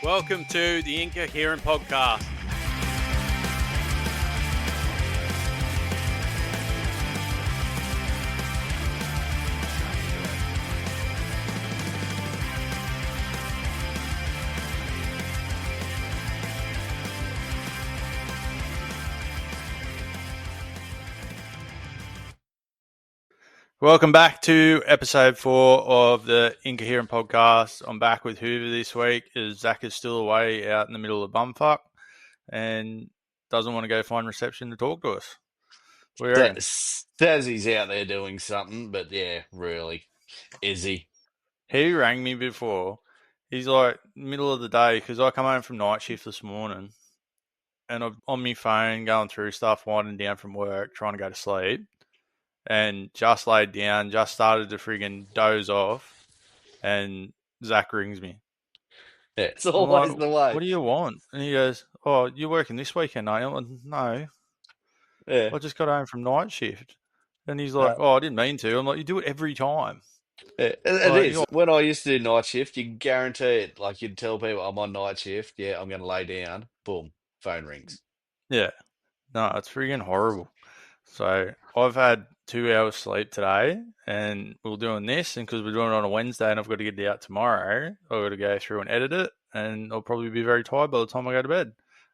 Welcome to the Incoherent Podcast. Welcome back to episode 4 of the Incoherent Podcast. I'm back with Hoover this week as Zach is still away out in the middle of bumfuck and doesn't want to go find reception to talk to us. Says he's out there doing something, but yeah, really. Is he? He rang me before. He's like, middle of the day, because I come home from night shift this morning and I'm on my phone going through stuff, winding down from work, trying to go to sleep. And just laid down, just started to friggin' doze off, and Zach rings me. Yeah, it's always the way. What do you want? And he goes, "Oh, you're working this weekend, are you?" I'm like, "No, Yeah. I just got home from night shift." And he's like, "Oh, I didn't mean to." I'm like, "You do it every time." Yeah, it is. When I used to do night shift, you guarantee it. Like you'd tell people, I'm on night shift. Yeah, I'm going to lay down. Boom, phone rings. Yeah, no, it's friggin' horrible. So I've had 2 hours sleep today, and we're doing this, and because we're doing it on a Wednesday, and I've got to get it out tomorrow, I've got to go through and edit it, and I'll probably be very tired by the time I go to bed.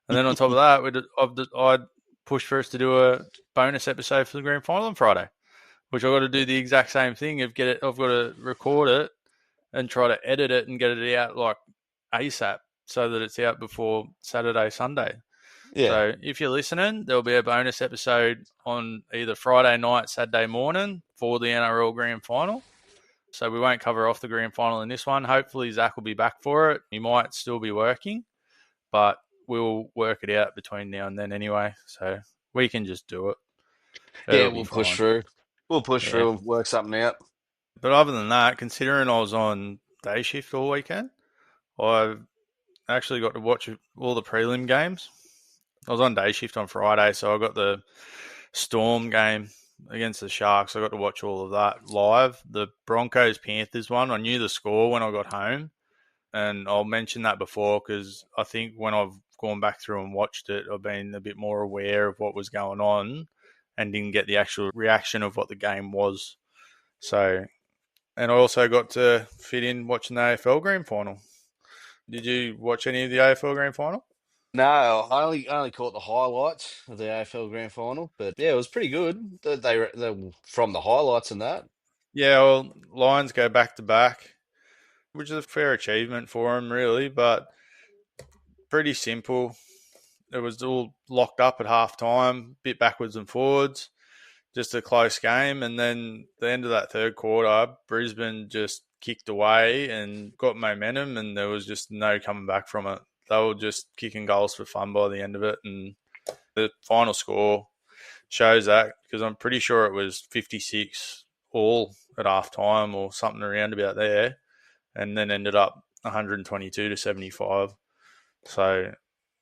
And then on top of that, I'd pushed for us to do a bonus episode for the grand final on Friday, which I've got to do the exact same thing. I've got to record it and try to edit it and get it out like ASAP so that it's out before Saturday, Sunday. Yeah. So if you're listening, there'll be a bonus episode on either Friday night, Saturday morning for the NRL Grand Final. So we won't cover off the Grand Final in this one. Hopefully Zach will be back for it. He might still be working, but we'll work it out between now and then anyway. So we can just do it. We'll push through. We'll push through and work something out. But other than that, considering I was on day shift all weekend, I've actually got to watch all the prelim games. I was on day shift on Friday, so I got the Storm game against the Sharks. I got to watch all of that live. The Broncos-Panthers one, I knew the score when I got home, and I'll mention that before because I think when I've gone back through and watched it, I've been a bit more aware of what was going on and didn't get the actual reaction of what the game was. So, and I also got to fit in watching the AFL Grand Final. Did you watch any of the AFL Grand Final? No, I only caught the highlights of the AFL Grand Final, but yeah, it was pretty good. They were from the highlights and that. Yeah, well, Lions go back to back, which is a fair achievement for them, really, but pretty simple. It was all locked up at half time, bit backwards and forwards, just a close game. And then the end of that third quarter, Brisbane just kicked away and got momentum, and there was just no coming back from it. They were just kicking goals for fun by the end of it, and the final score shows that because I'm pretty sure it was 56 all at half time or something around about there, and then ended up 122 to 75. So,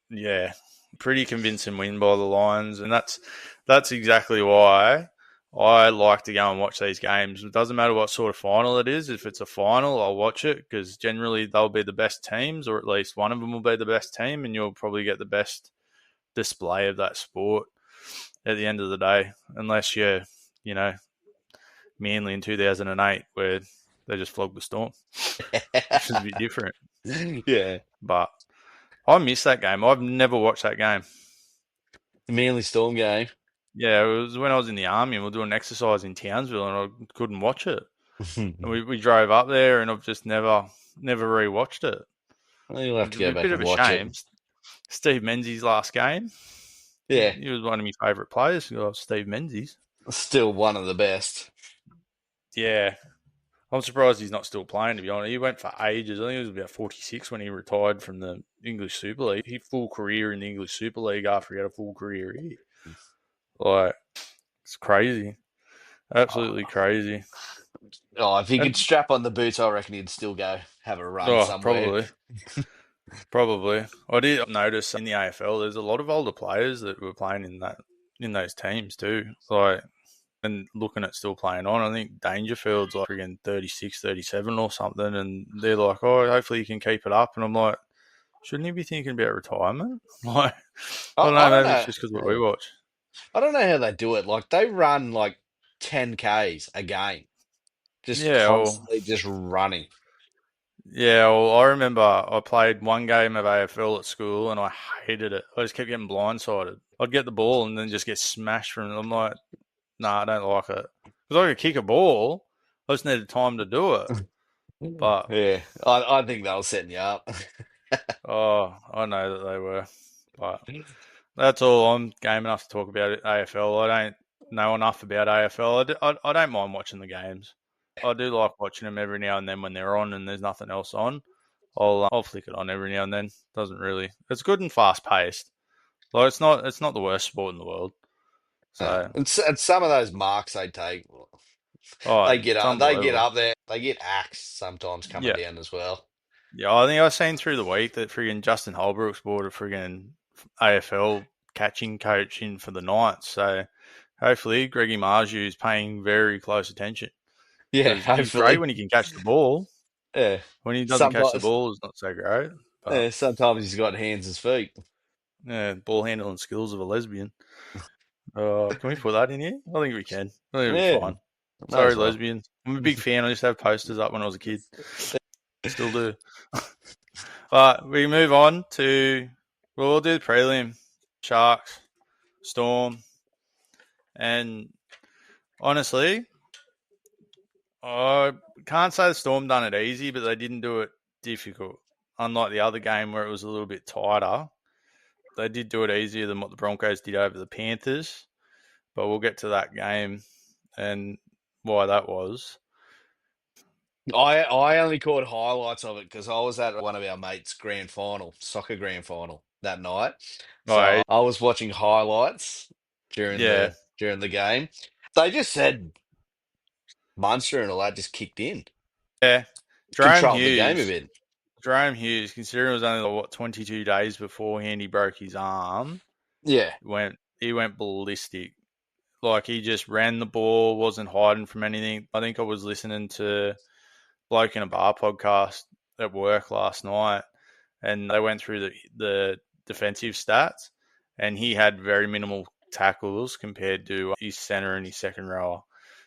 yeah, pretty convincing win by the Lions, and that's exactly why I like to go and watch these games. It doesn't matter what sort of final it is. If it's a final, I'll watch it because generally they'll be the best teams, or at least one of them will be the best team, and you'll probably get the best display of that sport at the end of the day, unless you're, Manly in 2008 where they just flogged the Storm, which is a bit different. Yeah. But I missed that game. I've never watched that game. The Manly Storm game. Yeah, it was when I was in the army and we were doing exercise in Townsville and I couldn't watch it. And we drove up there and I've just never rewatched it. Well, you'll have to go back and watch it. Steve Menzies' last game. Yeah. He was one of my favourite players, Steve Menzies. Still one of the best. Yeah. I'm surprised he's not still playing, to be honest. He went for ages. I think he was about 46 when he retired from the English Super League. He had a full career in the English Super League after he had a full career here. Like, it's crazy. Absolutely crazy. Oh, if he could strap on the boots, I reckon he'd still go have a run somewhere. Probably. I did notice in the AFL there's a lot of older players that were playing in those teams too. Like, and looking at still playing on, I think Dangerfield's like again 36, 37 or something, and they're like, oh, hopefully you can keep it up. And I'm like, shouldn't he be thinking about retirement? Like, I don't I know. don't Maybe it's know. just because of what we watch. I don't know how they do it. Like they run like 10Ks a game, just Yeah, well, constantly just running. I remember I played one game of AFL at school and I hated it. I just kept getting blindsided. I'd get the ball and then just get smashed from it. I'm like, nah, I don't like it. Because I could kick a ball, I just needed time to do it. But, Yeah, I think they were setting you up. oh, I know that they were. But that's all. I'm game enough to talk about it, AFL. I don't know enough about AFL. I don't mind watching the games. I do like watching them every now and then when they're on and there's nothing else on. I'll flick it on every now and then. Doesn't really. It's good and fast paced. Like it's not the worst sport in the world. So And some of those marks they take, oh, they get it's up, they get unbelievable. up there, they get axed sometimes coming Yeah, down as well. yeah. I think I've seen through the week that friggin' Justin Holbrook's bought a friggin' AFL catching coach in for the Knights. So hopefully Greggy Marju is paying very close attention Yeah, because he's great hopefully. when he can catch the ball. Yeah, When he doesn't catch the sometimes, ball, it's not so great. But sometimes he's got hands and feet. yeah, ball handling skills of a lesbian. Can we put that in here? I think we can. I think it'll be Yeah, fine. may Sorry, as well. lesbians. I'm a big fan. I used to have posters up when I was a kid. Still do. But we move on to, well, we'll do the prelim. Sharks, Storm. And honestly, I can't say the Storm done it easy, but they didn't do it difficult. Unlike the other game where it was a little bit tighter, they did do it easier than what the Broncos did over the Panthers. But we'll get to that game and why that was. I only caught highlights of it because I was at one of our mates' grand final, soccer grand final that night. All So right. I was watching highlights Yeah. during the game. They just said Munster and all that just kicked in, Yeah. Jerome controlled the game a Hughes. bit. Jerome Hughes, considering it was only 22 days beforehand he broke his arm, Yeah. he went ballistic. Like he just ran the ball, wasn't hiding from anything. I think I was listening to Bloke in a Bar podcast at work last night, and they went through the defensive stats, and he had very minimal tackles compared to his center and his second rower.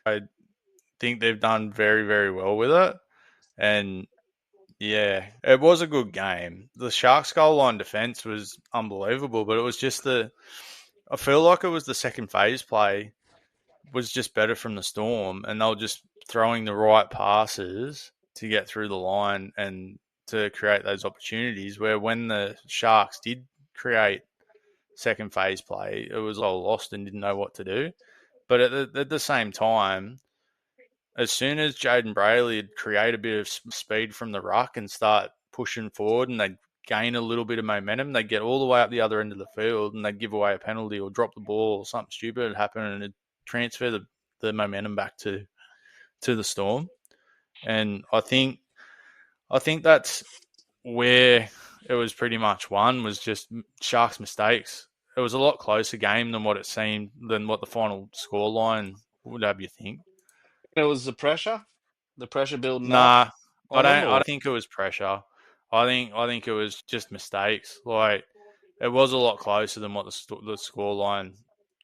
I think they've done very, very well with it, and yeah, it was a good game. The Sharks' goal line defense was unbelievable, but it was just I feel like it was the second phase play was just better from the Storm, and they were just throwing the right passes to get through the line and to create those opportunities. Where when the Sharks did create second phase play, it was all lost and didn't know what to do. But at the same time, as soon as Jaden Brayley would create a bit of speed from the ruck and start pushing forward and they'd gain a little bit of momentum, they'd get all the way up the other end of the field and they'd give away a penalty or drop the ball or something stupid would happen and it'd transfer the momentum back to the Storm. And I think that's where it was pretty much won was just Sharks' mistakes. It was a lot closer game than what it seemed, than what the final scoreline would have you think. It was the pressure building up Nah, on them, I or don't think it was pressure. I think it was just mistakes. Like it was a lot closer than what the scoreline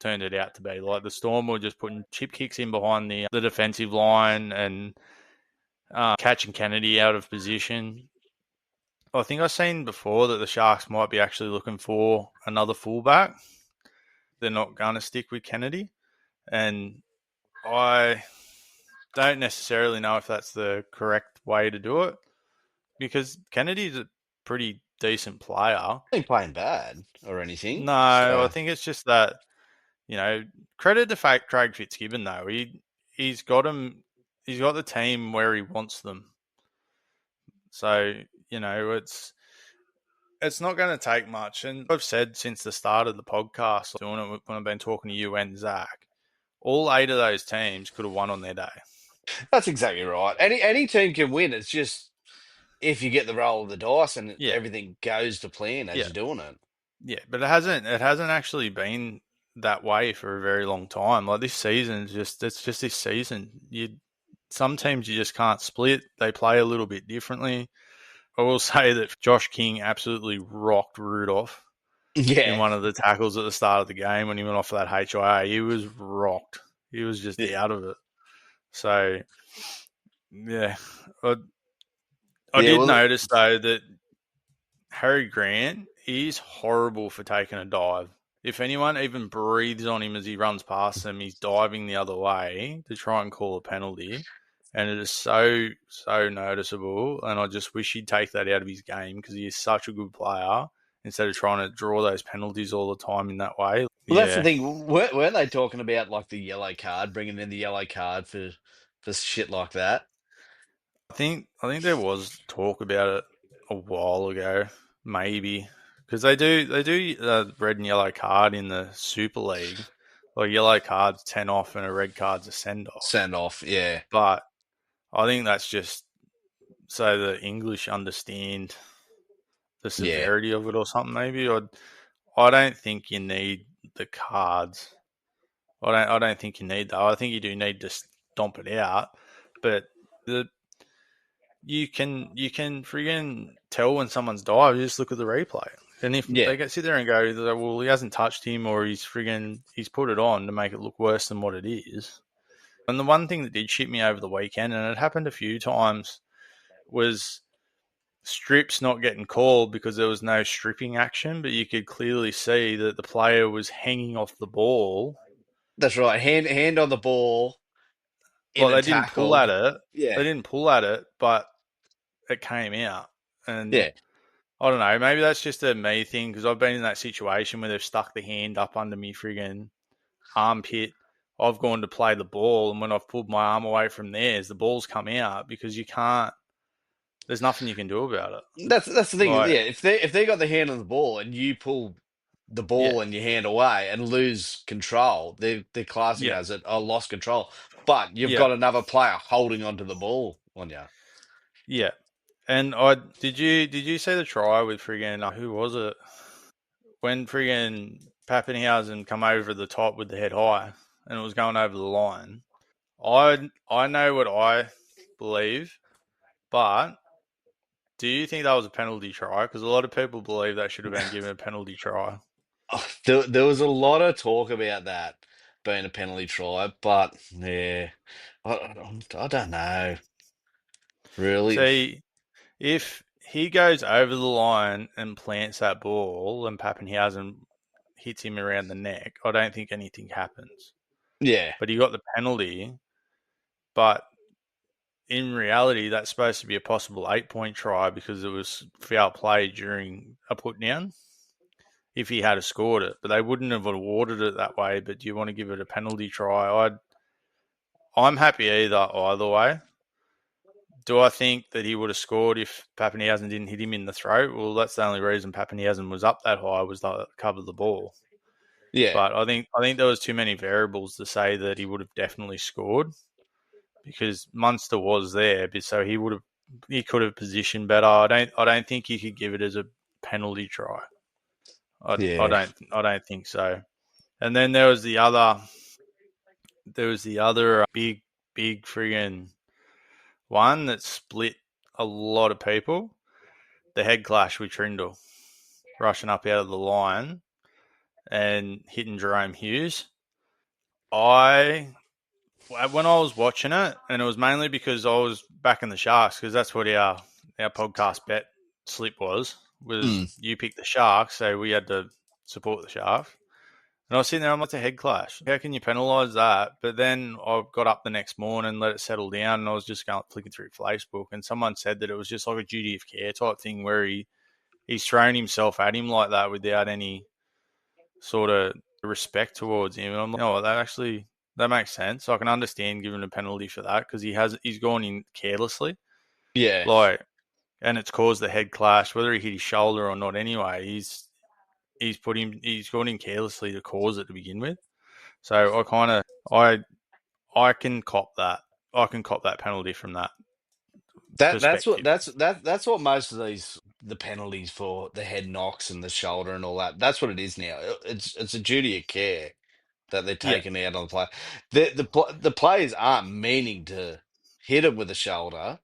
turned it out to be. Like the Storm were just putting chip kicks in behind the defensive line and catching Kennedy out of position. I think I've seen before that the Sharks might be actually looking for another fullback. They're not going to stick with Kennedy, and I don't necessarily know if that's the correct way to do it because Kennedy's a pretty decent player. ain't playing bad or anything. No, I So think it's just that credit to Craig Fitzgibbon though. He's got him. He's got the team where he wants them. So it's not going to take much. And I've said since the start of the podcast, doing it when I've been talking to you and Zach, all 8 of those teams could have won on their day. that's exactly right. Any team can win. It's just if you get the roll of the dice and Yeah, everything goes to plan as yeah, you're doing it. yeah. But it hasn't actually been that way for a very long time. Like this season, it's just this season. Some teams you just can't split. They play a little bit differently. I will say that Josh King absolutely rocked Rudolph in Yeah. one of the tackles at the start of the game when he went off for that HIA. He was rocked. He was just Yeah. out of it. So, yeah. I, I Yeah. did Well, notice, though, that Harry Grant is horrible for taking a dive. If anyone even breathes on him as he runs past them, he's diving the other way to try and call a penalty. And it is so, so noticeable. And I just wish he'd take that out of his game because he is such a good player instead of trying to draw those penalties all the time in that way. that's the Yeah. thing. Weren't they talking about like the yellow card, bringing in the yellow card for shit like that? I think there was talk about it a while ago, maybe because they do red and yellow card in the Super League. Like yellow card's 10 off and a red card's a send off. Send off. Yeah. But I think that's just so the English understand the Yeah. severity of it or something. Maybe I don't think you need the cards. I don't think you need that. I think you do need to stomp it out, but the you can friggin' tell when someone's died. You just look at the replay, and if Yeah. they sit there and go, "Well, he hasn't touched him, or he's put it on to make it look worse than what it is." And the one thing that did shit me over the weekend, and it happened a few times, was strips not getting called because there was no stripping action, but you could clearly see that the player was hanging off the ball. That's right. Hand on the ball in Like a they didn't pull tackle. at it. Yeah. They didn't pull at it, but it came out. And Yeah. I don't know, maybe that's just a me thing because I've been in that situation where they've stuck the hand up under me friggin' armpit. I've gone to play the ball, and when I've pulled my arm away from theirs, the ball's come out because you can't. There's nothing you can do about it. That's the thing. Like, Yeah. If they got the hand on the ball and you pull the yeah, ball and your hand away and lose control, they're classing it yeah, as a lost control. But you've yeah, got another player holding onto the ball on you. yeah. And did you see the try with friggin' who was it when friggin' Pappenhausen come over the top with the head high and it was going over the line? I know what I believe, but do you think that was a penalty try? Because a lot of people believe that should have been given a penalty try. Oh, there was a lot of talk about that being a penalty try, but yeah, I don't know really. See, if he goes over the line and plants that ball and Pappenhausen hits him around the neck, I don't think anything happens. Yeah, But he got the penalty, but in reality, that's supposed to be a possible 8 point try because it was foul play during a put down if he had scored it. But they wouldn't have awarded it that way. But do you want to give it a penalty try? I'm happy either way. Do I think that he would have scored if Pappenhausen didn't hit him in the throat? Well, that's the only reason Pappenhausen was up that high was to cover the ball. yeah, But I think there was too many variables to say that he would have definitely scored because Munster was there, but so he could have positioned better. I don't think you could give it as a penalty try. yeah. I don't think so. And then there was the other big friggin' one that split a lot of people. The head clash with Trindle rushing up out of the line and hitting Jerome Hughes. I when I was watching it, and it was mainly because I was back in the Sharks because that's what our podcast bet slip was Mm, you picked the Sharks, so we had to support the Sharks. And I was sitting there, I'm like, it's a head clash. How can you penalise that? But then I got up the next morning, let it settle down, and I was just going flicking through Facebook, and someone said that it was just like a duty of care type thing where he's thrown himself at him like that without any sort of respect towards him. And I'm like, oh, that makes sense. I can understand giving a penalty for that because he's gone in carelessly, yeah, like, and it's caused the head clash, whether he hit his shoulder or not. Anyway, he's gone in carelessly to cause it to begin with. So I can cop that. I can cop that penalty from that that's what perspective. that's what most of the penalties for the head knocks and the shoulder and all that. That's what it is now. It's a duty of care that they're Yeah, taking out on the player. The players aren't meaning to hit him with the shoulder.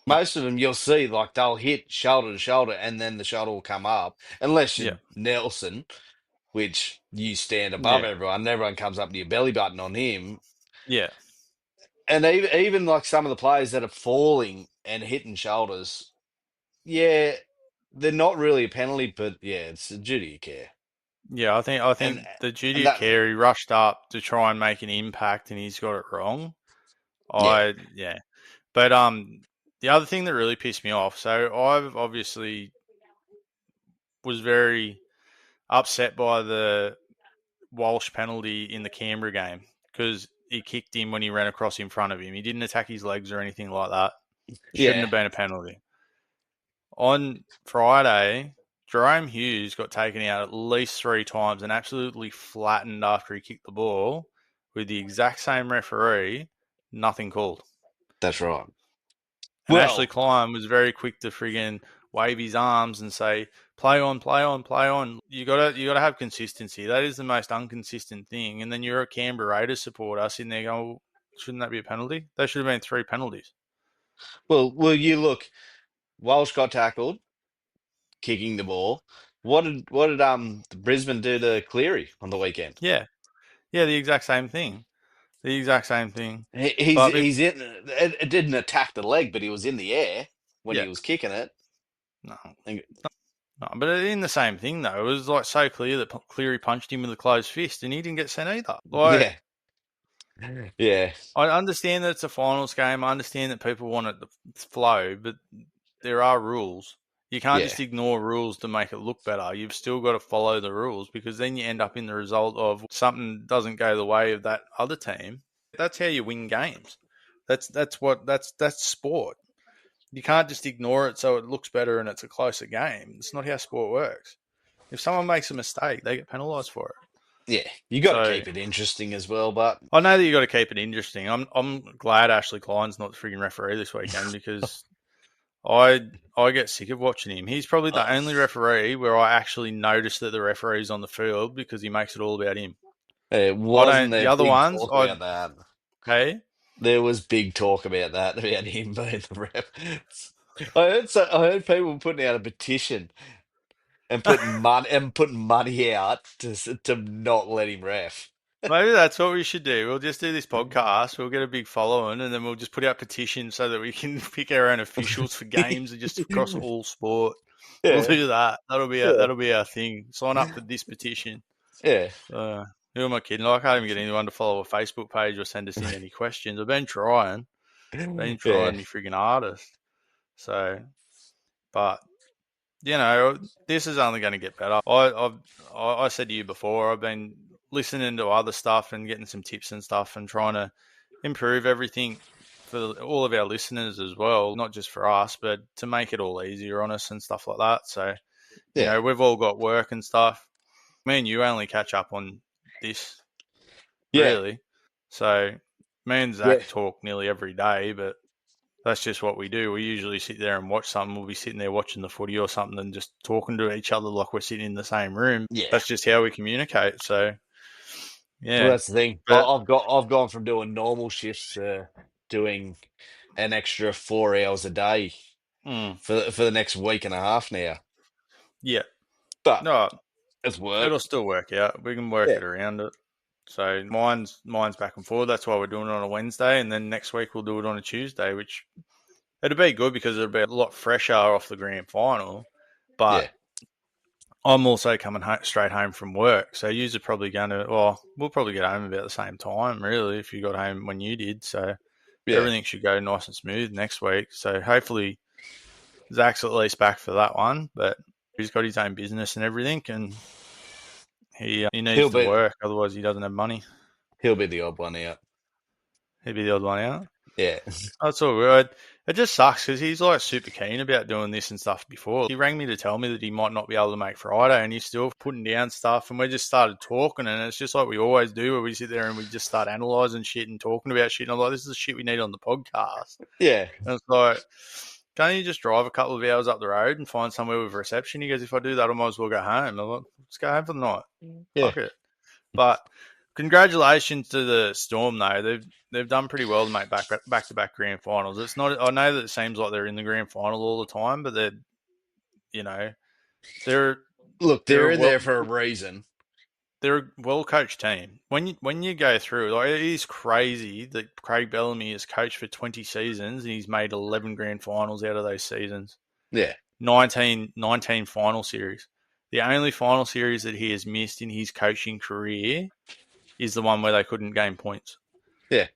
Most of them you'll see like they'll hit shoulder to shoulder and then the shoulder will come up. Unless Yeah, you're Nelson, which you stand above yeah, everyone, and everyone comes up to your belly button on him. yeah, And even like some of the players that are falling and hitting shoulders, yeah, they're not really a penalty, but yeah, it's a duty of care. yeah. I And think the and duty of that care. He rushed up to try and make an impact, and he's got it wrong. yeah, Yeah, but the other thing that really pissed me off. So I've obviously was very upset by the Walsh penalty in the Canberra game because he kicked him when he ran across in front of him. He didn't attack his legs or anything like that. Shouldn't yeah. have been a penalty. On Friday, Jerome Hughes got taken out at least 3 times and absolutely flattened after he kicked the ball with the exact same referee, nothing called. That's right. And Ashley Well, Klein was very quick to friggin' wave his arms and say, "Play on, play on, play on." You gotta have consistency. That is the most inconsistent thing. And then you're a Canberra Raiders supporter sitting there going, well, "Shouldn't that be a penalty? There should have been 3 penalties." you look. Walsh got tackled, kicking the ball. What did the Brisbane do to Cleary on the weekend? Yeah, yeah, the exact same thing. The exact same thing. He's But he's in. It didn't attack the leg, but he was in the air when he yeah, was kicking it. no, And- no. But in the same thing though, it was like so clear that Cleary punched him with a closed fist, and he didn't get sent either. Like Yeah, yeah, I understand that it's a finals game. I understand that people want it to flow, but there are rules. You can't yeah, just ignore rules to make it look better. You've still got to follow the rules because then you end up in the result of something doesn't go the way of that other team. That's how you win games. That's sport. You can't just ignore it so it looks better and it's a closer game. It's not how sport works. If someone makes a mistake, they get penalised for it. yeah. You got to So keep it interesting as well, but I know that you got to keep it interesting. I'm glad Ashley Klein's not the frigging referee this weekend because I I get sick of watching him. He's probably the uh, only referee where I actually notice that the referee's on the field because he makes it all about him. I wasn't don't. there The other big ones, talk I about that? hey, There was big talk about that about him being the ref. I heard people putting out a petition and putting money out to not let him ref. maybe that's what we should do. We'll just do this podcast. We'll get a big following, and then we'll just put out petitions so that we can pick our own officials for games and just across all sport. We'll Yeah, do that. yeah, That'll be our thing. Sign up for this petition. yeah, Who am I kidding? Like, I can't even get anyone to follow a Facebook page or send us in any questions. I've been trying, yeah, my frigging hardest. So, but you know, this is only going to get better. I said to you before, I've been listening to other stuff and getting some tips and stuff and trying to improve everything for all of our listeners as well, not just for us, but to make it all easier on us and stuff like that. So, you yeah, know, we've all got work and stuff. Me and you only catch up on this, yeah, really. So, me and yeah, Zach talk nearly every day, but that's just what we do. We usually sit there and watch something. We'll be sitting there watching the footy or something and just talking to each other like we're sitting in the same room. yeah. That's just how we communicate. So, Well, yeah. that's the thing. But, I've gone from doing normal shifts to doing an extra 4 hours a day mm, for the next week and a half now. yeah. But No, it's work. it'll still work out. We can work Yeah, it around it. So mine's back and forth. That's why we're doing it on a Wednesday, and then next week we'll do it on a Tuesday, which it'll be good because it'll be a lot fresher off the grand final. But yeah, I'm also coming straight home from work, so you're probably going to. Well, we'll probably get home about the same time, really, if you got home when you did. So yeah, everything should go nice and smooth next week. So hopefully Zach's at least back for that one, but he's got his own business and everything, and he needs he'll to be work, otherwise he doesn't have money. he'll be the odd one out. He'd be the odd one out. Yeah, That's all good. It just sucks because he's like super keen about doing this and stuff before. He rang me to tell me that he might not be able to make Friday and he's still putting down stuff. And we just started talking and it's just like we always do where we sit there and we just start analysing shit and talking about shit. And I'm like, this is the shit we need on the podcast. yeah, And it's like, can't you just drive a couple of hours up the road and find somewhere with reception? He goes, if I do that, I might as well go home. I'm like, let's go home for the night. yeah. Fuck it. But Congratulations to the Storm though. They've done pretty well to make back to back grand finals. It's not. I know that it seems like they're in the grand final all the time, but you know they're Look, they're they're a in there for a reason. they're a well coached team. When you go through, like, it is crazy that Craig Bellamy has coached for 20 seasons and he's made 11 grand finals out of those seasons. Yeah, 19 final series. The only final series that he has missed in his coaching career is the one where they couldn't gain points. yeah,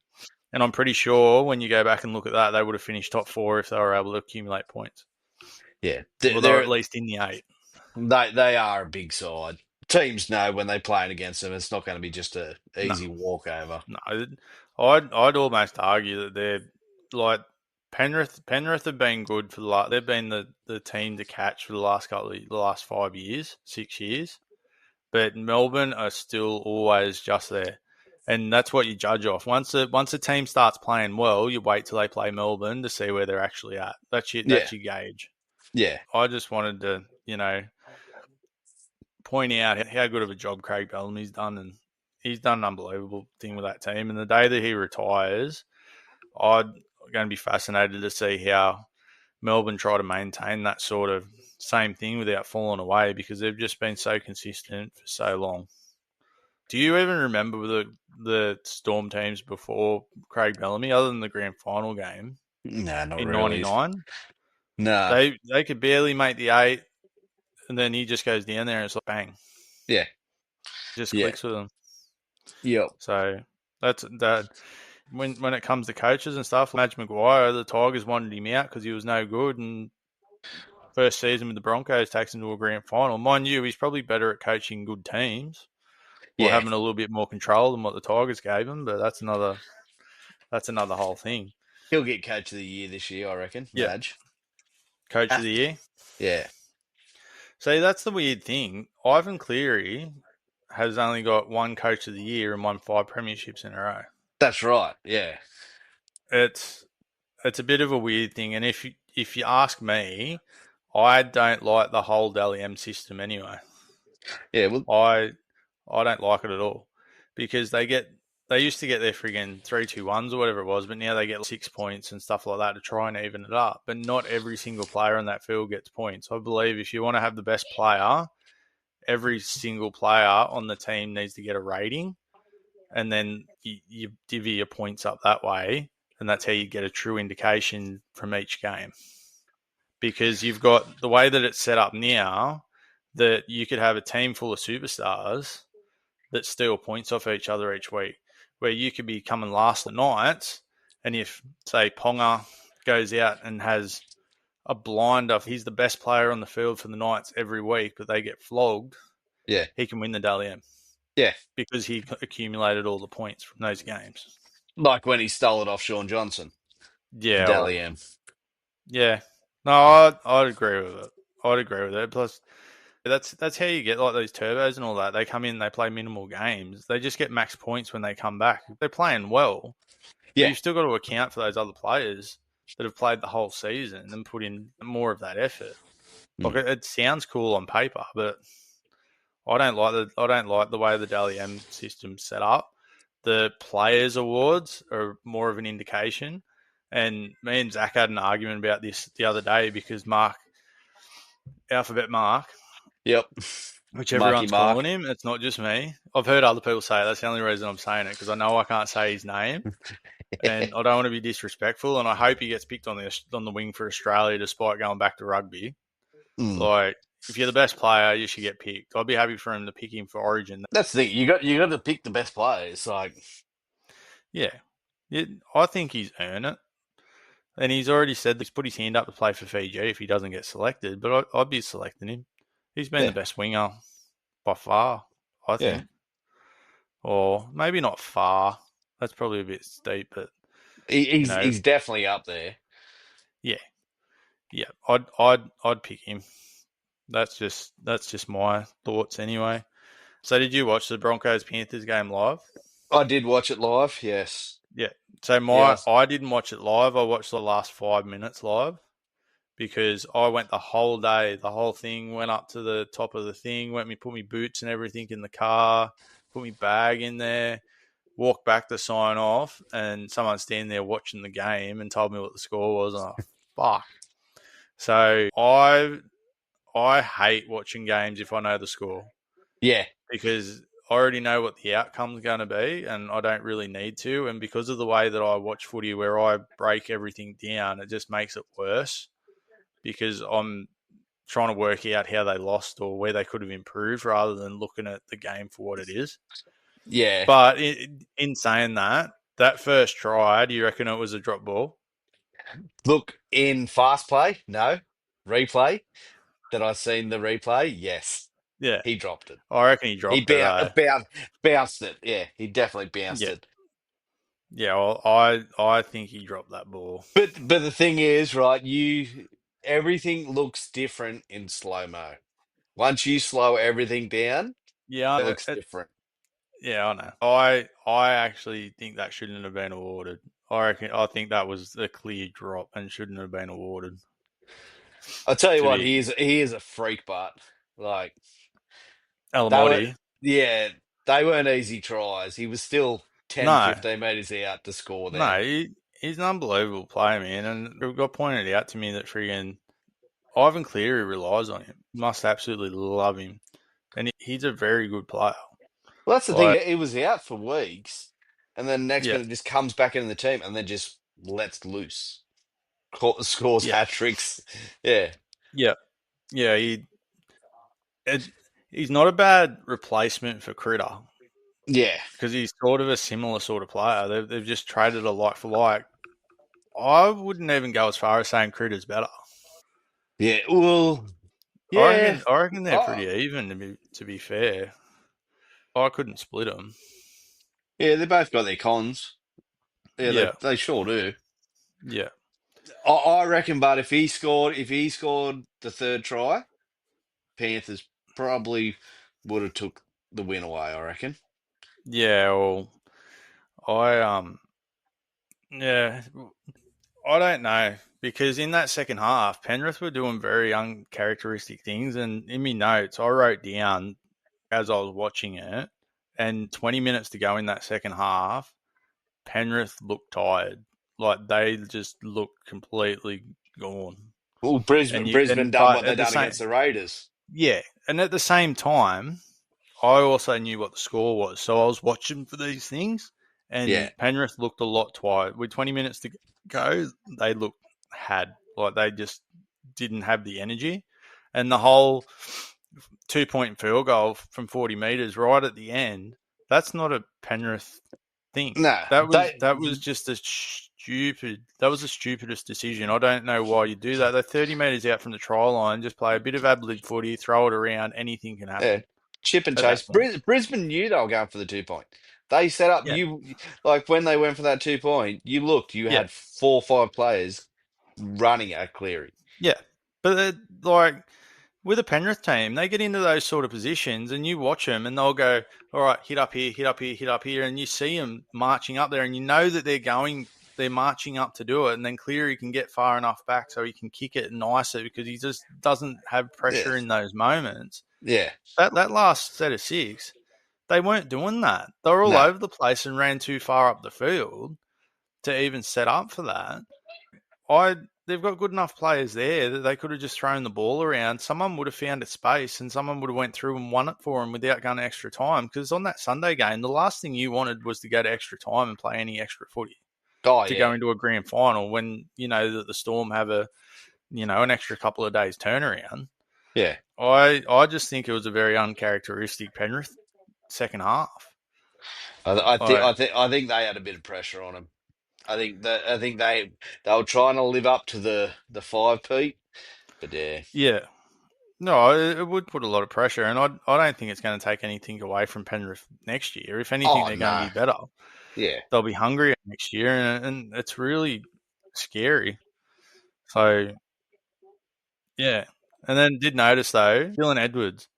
And I'm pretty sure when you go back and look at that, they would have finished top 4 if they were able to accumulate points. yeah. Or they're at least in the 8. They are a big side. Teams know when they're playing against them, it's not going to be just a No, easy walkover. no. I'd almost argue that they're like Penrith. Penrith have been good for they've been the team to catch for the last 5 years, 6 years. But Melbourne are still always just there. And that's what you judge off. Once a team starts playing well, you wait till they play Melbourne to see where they're actually at. That's Yeah, your gauge. yeah, I just wanted to, point out how good of a job Craig Bellamy's done, and he's done an unbelievable thing with that team. And the day that he retires, I'm going to be fascinated to see how Melbourne try to maintain that sort of same thing without falling away, because they've just been so consistent for so long. Do you even remember the Storm teams before Craig Bellamy, other than the grand final game no, not in really. '99? No, They could barely make the 8, and then he just goes down there and it's like bang, yeah, just yeah, clicks with them. yep, So that's that. When it comes to coaches and stuff, Madge Maguire, the Tigers wanted him out because he was no good, and first season with the Broncos takes him to a grand final. Mind you, he's probably better at coaching good teams or yeah. having a little bit more control than what the Tigers gave him, but that's another whole thing. He'll get coach of the year this year, I reckon. Yeah, Madge. coach of Have the to. year. Yeah, See, that's the weird thing. Ivan Cleary has only got one coach of the year and won 5 premierships in a row. that's right. Yeah, It's it's a bit of a weird thing, and if you ask me, I don't like the whole Dally M system anyway. yeah. Well, I don't like it at all, because they used to get their friggin' 3-2-1s or whatever it was, but now they get 6 points and stuff like that to try and even it up. But not every single player on that field gets points. I believe if you want to have the best player, every single player on the team needs to get a rating, and then you divvy your points up that way, and that's how you get a true indication from each game. Because you've got the way that it's set up now, that you could have a team full of superstars that steal points off each other each week, where you could be coming last at nights, and if, say, Ponga goes out and has a blinder, he's the best player on the field for the Knights every week, but they get flogged, yeah, he can win the Dally M yeah. because he accumulated all the points from those games. Like when he stole it off Sean Johnson, the Yeah, Dally M. yeah. No, I'd agree with it. I'd agree with it. Plus, that's how you get like these turbos and all that. They come in, they play minimal games. They just get max points when they come back. They're playing well, but Yeah, you've still got to account for those other players that have played the whole season and put in more of that effort. Like, mm. it sounds cool on paper, but I don't like the way the Dally M system's set up. The players awards are more of an indication. And me and Zach had an argument about this the other day, because Alphabet Mark, Yep. which Marky everyone's Mark. calling him, it's not just me. I've heard other people say it. That's the only reason I'm saying it, because I know I can't say his name, and I don't want to be disrespectful. And I hope he gets picked on the wing for Australia, despite going back to rugby. Mm. Like, if you're the best player, you should get picked. I'd be happy for him to pick him for Origin. That's the thing. You got to pick the best players. Like, Yeah, I think he's earned it. And he's already said that he's put his hand up to play for Fiji if he doesn't get selected, but I'd be selecting him. He's been the yeah, best winger by far, I yeah. think. Or maybe not far. That's probably a bit steep, but you know, He's definitely up there. yeah, yeah. I'd pick him. That's just my thoughts anyway. So, did you watch the Broncos Panthers game live? I did watch it live. Yes. Yeah. So Yeah. I didn't watch it live. I watched the last 5 minutes live, because I went the whole day, the whole thing, went up to the top of the thing, put me boots and everything in the car, put my bag in there, walked back to sign off, and someone standing there watching the game and told me what the score was. And fuck. So I hate watching games if I know the score Yeah. because I already know what the outcome's going to be, and I don't really need to. And because of the way that I watch footy, where I break everything down, it just makes it worse because I'm trying to work out how they lost or where they could have improved rather than looking at the game for what it is. Yeah. But in saying that, that first try, do you reckon it was a drop ball? Look, in fast play, no. Replay, that I seen the replay, yes. Yeah, He dropped it. I reckon he He dropped it. bounced it. Yeah, he definitely bounced Yeah, it. yeah. Well, I think he dropped that ball. But the thing is, right, everything looks different in slow-mo. Once you slow everything down, it Yeah, looks different. yeah, I know. I actually think that shouldn't have been awarded. I think that was a clear drop and shouldn't have been awarded. I'll tell you To what, be he is a freak, but like they were, Alamotti, yeah, they weren't easy tries. He was still 10, no, 15 meters out to score no, them. he's an unbelievable player, man. And it got pointed out to me that friggin' Ivan Cleary relies on him. Must absolutely love him, and he's a very good player. Well, that's the thing. Like, He was out for weeks, and then next yeah, minute just comes back into the team and then just lets loose. Scores yeah, hat tricks. Yeah, yeah, yeah. It, he's not a bad replacement for Critter yeah, because he's sort of a similar sort of player. They've just traded a like for like. I wouldn't even go as far as saying Critter's better. yeah. Well, I yeah. reckon, I reckon they're Oh, pretty even to be fair. I couldn't split them. yeah. They both got their cons. Yeah, they Yeah, they sure do. yeah, I reckon, but if he scored the third try, Panthers probably would have took the win away. I reckon. yeah. Well, I yeah, I don't know because in that second half, Penrith were doing very uncharacteristic things, and in my notes, I wrote down as I was watching it, and 20 minutes to go in that second half, Penrith looked tired, like they just looked completely gone. Well, And Brisbane done but what they at the done same, against the Raiders. yeah, and at the same time, I also knew what the score was, so I was watching for these things, Yeah, and Penrith looked a lot tired. With 20 minutes to go, they looked had like they just didn't have the energy, and the whole 2 point field goal from 40 meters right at the end. That's not a Penrith thing. no, That was just a stupid. That was the stupidest decision. I don't know why you do that. They're 30 meters out from the try line. Just play a bit of ad lib footy, throw it around. Anything can yeah, happen chip and at that chase. point. Brisbane knew they were going for the 2 point. They set up Yeah, you like when they went for that 2 point. You looked, you yeah, had 4 or 5 players running at Cleary. yeah. But like with a Penrith team, they get into those sort of positions, and you watch them, and they'll go, "All right, hit up here, hit up here, hit up here," and you see them marching up there, and you know that they're marching up to do it, and then Cleary can get far enough back so he can kick it and ice it because he just doesn't have Yeah, pressure in those moments. yeah, That last set of six, they weren't doing that. They were all no, over the place and ran too far up the field to even set up for that. I they've got good enough players there that they could have just thrown the ball around. Someone would have found a space, and someone would have went through and won it for them without going to extra time. Because on that Sunday game, the last thing you wanted was to go to extra time and play any extra footy oh to yeah, go into a grand final when you know that the Storm have an extra couple of days turnaround. yeah. I just think it was a very uncharacteristic Penrith second half. Like, I think they had a bit of pressure on them. I think they were trying to live up to the 5 Pete, but yeah. yeah, no, it would put a lot of pressure, and I don't think it's going to take anything away from Penrith next year. If anything, Oh they're going to no, be better. yeah. They'll be hungrier next year, and it's really scary. So yeah, and then did notice though, Dylan Edwards.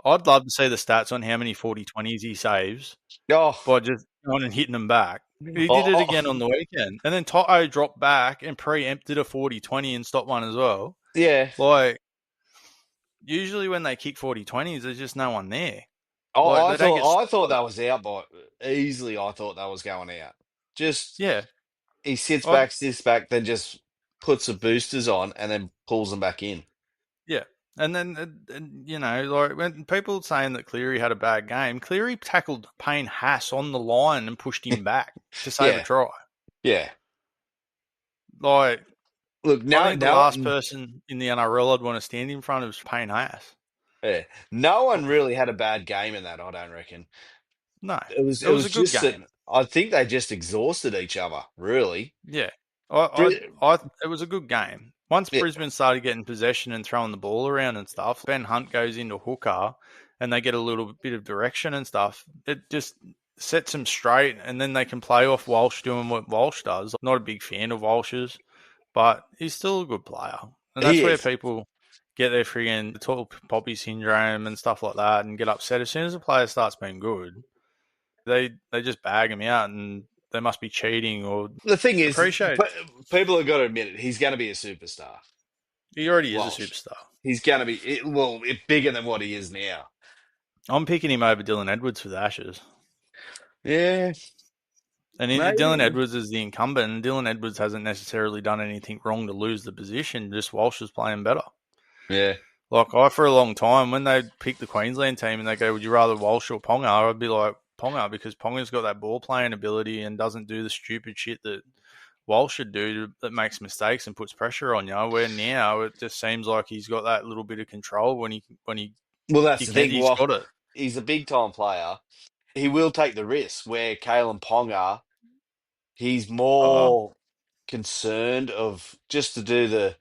I'd love to see the stats on how many 40-20s he saves Oh, by just going and hitting them back. He did it oh, again on the weekend, and then Toto dropped back and preempted a 40-20 and stopped one as well. yeah. Like usually when they kick 40-20s, there's just no one there. Like I they don't get thought that was out by easily. I thought that was going out. Just yeah. he I sits back, then just puts the boosters on and then pulls them back in. Yeah. And then, like when people saying that Cleary had a bad game, Cleary tackled Payne Haas on the line and pushed him back to save a Yeah, try. yeah. Like, Look I now, think the last person in the NRL I'd want to stand in front of is Payne Haas. yeah, no one really had a bad game in that. I don't reckon. No, It it was was a good just that game. I think they just exhausted each other. Really, Yeah, it was a good game. Once yeah, Brisbane started getting possession and throwing the ball around and stuff, Ben Hunt goes into hooker, and they get a little bit of direction and stuff. It just sets them straight, and then they can play off Walsh doing what Walsh does. Not a big fan of Walsh's, but he's still a good player, and that's he where is. people get their friggin' tall poppy syndrome and stuff like that, and get upset as soon as a player starts being good. They just bag him out, and they must be cheating or The thing is, appreciate. people have got to admit it. He's going to be a superstar. He already is a Walsh. superstar. He's going to be bigger than what he is now. I'm picking him over Dylan Edwards for the Ashes. Yeah, And Dylan maybe. Edwards is the incumbent, and Dylan Edwards hasn't necessarily done anything wrong to lose the position. Just Walsh is playing better. Yeah, Like, for a long time, when they pick the Queensland team and they go, would you rather Walsh or Ponga? I'd be like, Ponga, because Ponga's got that ball playing ability and doesn't do the stupid shit that Walsh should do that makes mistakes and puts pressure on you. Where now it just seems like he's got that little bit of control when well, that's he the can. thing. He's Well, got it. he's a big time player. He will take the risk. Where Kalen Ponga, he's Uh, more concerned of just to do the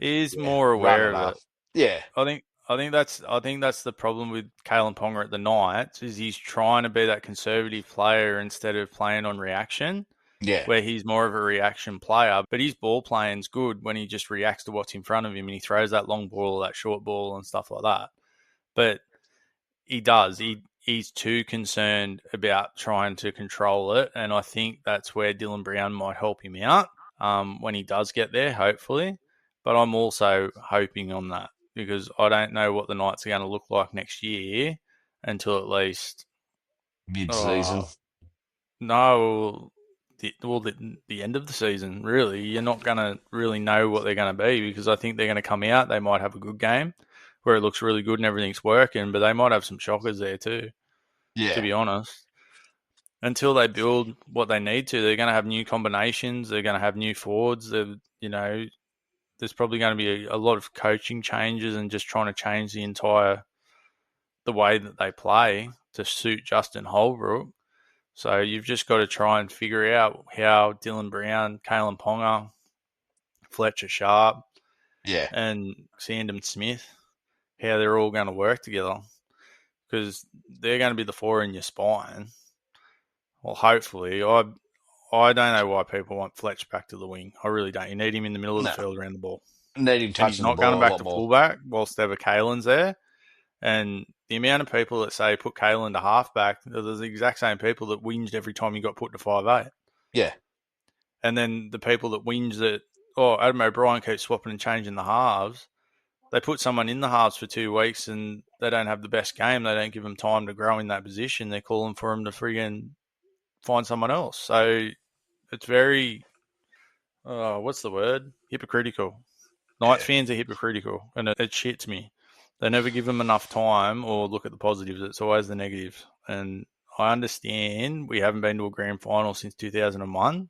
he's more run aware it of up. it. Yeah, I think that's the problem with Kalen Ponga at the Knights is he's trying to be that conservative player instead of playing on reaction, yeah, where he's more of a reaction player. But his ball playing's good when he just reacts to what's in front of him and he throws that long ball, that short ball, and stuff like that. But he does. He's too concerned about trying to control it, and I think that's where Dylan Brown might help him out when he does get there, hopefully. But I'm also hoping on that because I don't know what the Knights are going to look like next year until at least mid season. oh no, the end of the season. Really, you're not going to really know what they're going to be because I think they're going to come out. They might have a good game where it looks really good and everything's working, but they might have some shockers there too. To Yeah, be honest, until they build what they need to, they're going to have new combinations. They're going to have new forwards. There's probably going to be a lot of coaching changes and just trying to change the way that they play to suit Justin Holbrook. So you've just got to try and figure out how Dylan Brown, Kalen Ponga, Fletcher Sharp, yeah, and Sandon Smith, how they're all going to work together because they're going to be the four in your spine. Well, hopefully, I don't know why people want Fletch back to the wing. I really don't. You need him in the middle of the no, field around the ball, need him and he's touching the not going ball a back lot to more. fullback whilst Ever Kalen's there. And the amount of people that say put Kalen to halfback, there's the exact same people that whinged every time he got put to 5'8". Yeah, And then the people that whinge that, Adam O'Brien keeps swapping and changing the halves. They put someone in the halves for 2 weeks and they don't have the best game. They don't give them time to grow in that position. They're calling for him to friggin' find someone else. So it's very, what's the word? Hypocritical. Knights yeah, fans are hypocritical, and it shits me. They never give them enough time or look at the positives. It's always the negatives. And I understand we haven't been to a grand final since 2001.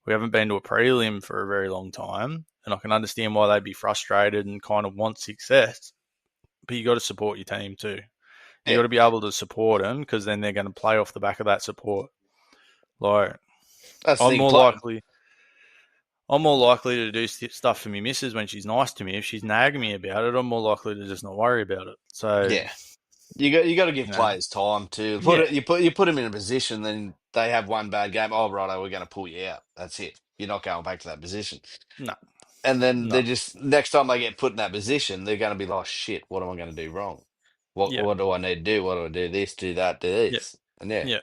We haven't been to a prelim for a very long time, and I can understand why they'd be frustrated and kind of want success. But you got to support your team too. You yeah. got to be able to support them because then they're going to play off the back of that support. Like That's the I'm thing. more likely I'm more likely to do stuff for me missus when she's nice to me. If she's nagging me about it, I'm more likely to just not worry about it. So, Yeah, you got to give you know, players time to yeah, you put them in a position, then they have one bad game. Oh, righto, we're going to pull you out. That's it. You're not going back to that position. no, And then no, they're just next time they get put in that position, they're going to be like, shit, what am I going to do wrong? yeah, What do I need to do? What do I do? This, do that, do yeah, this, and yeah, yeah,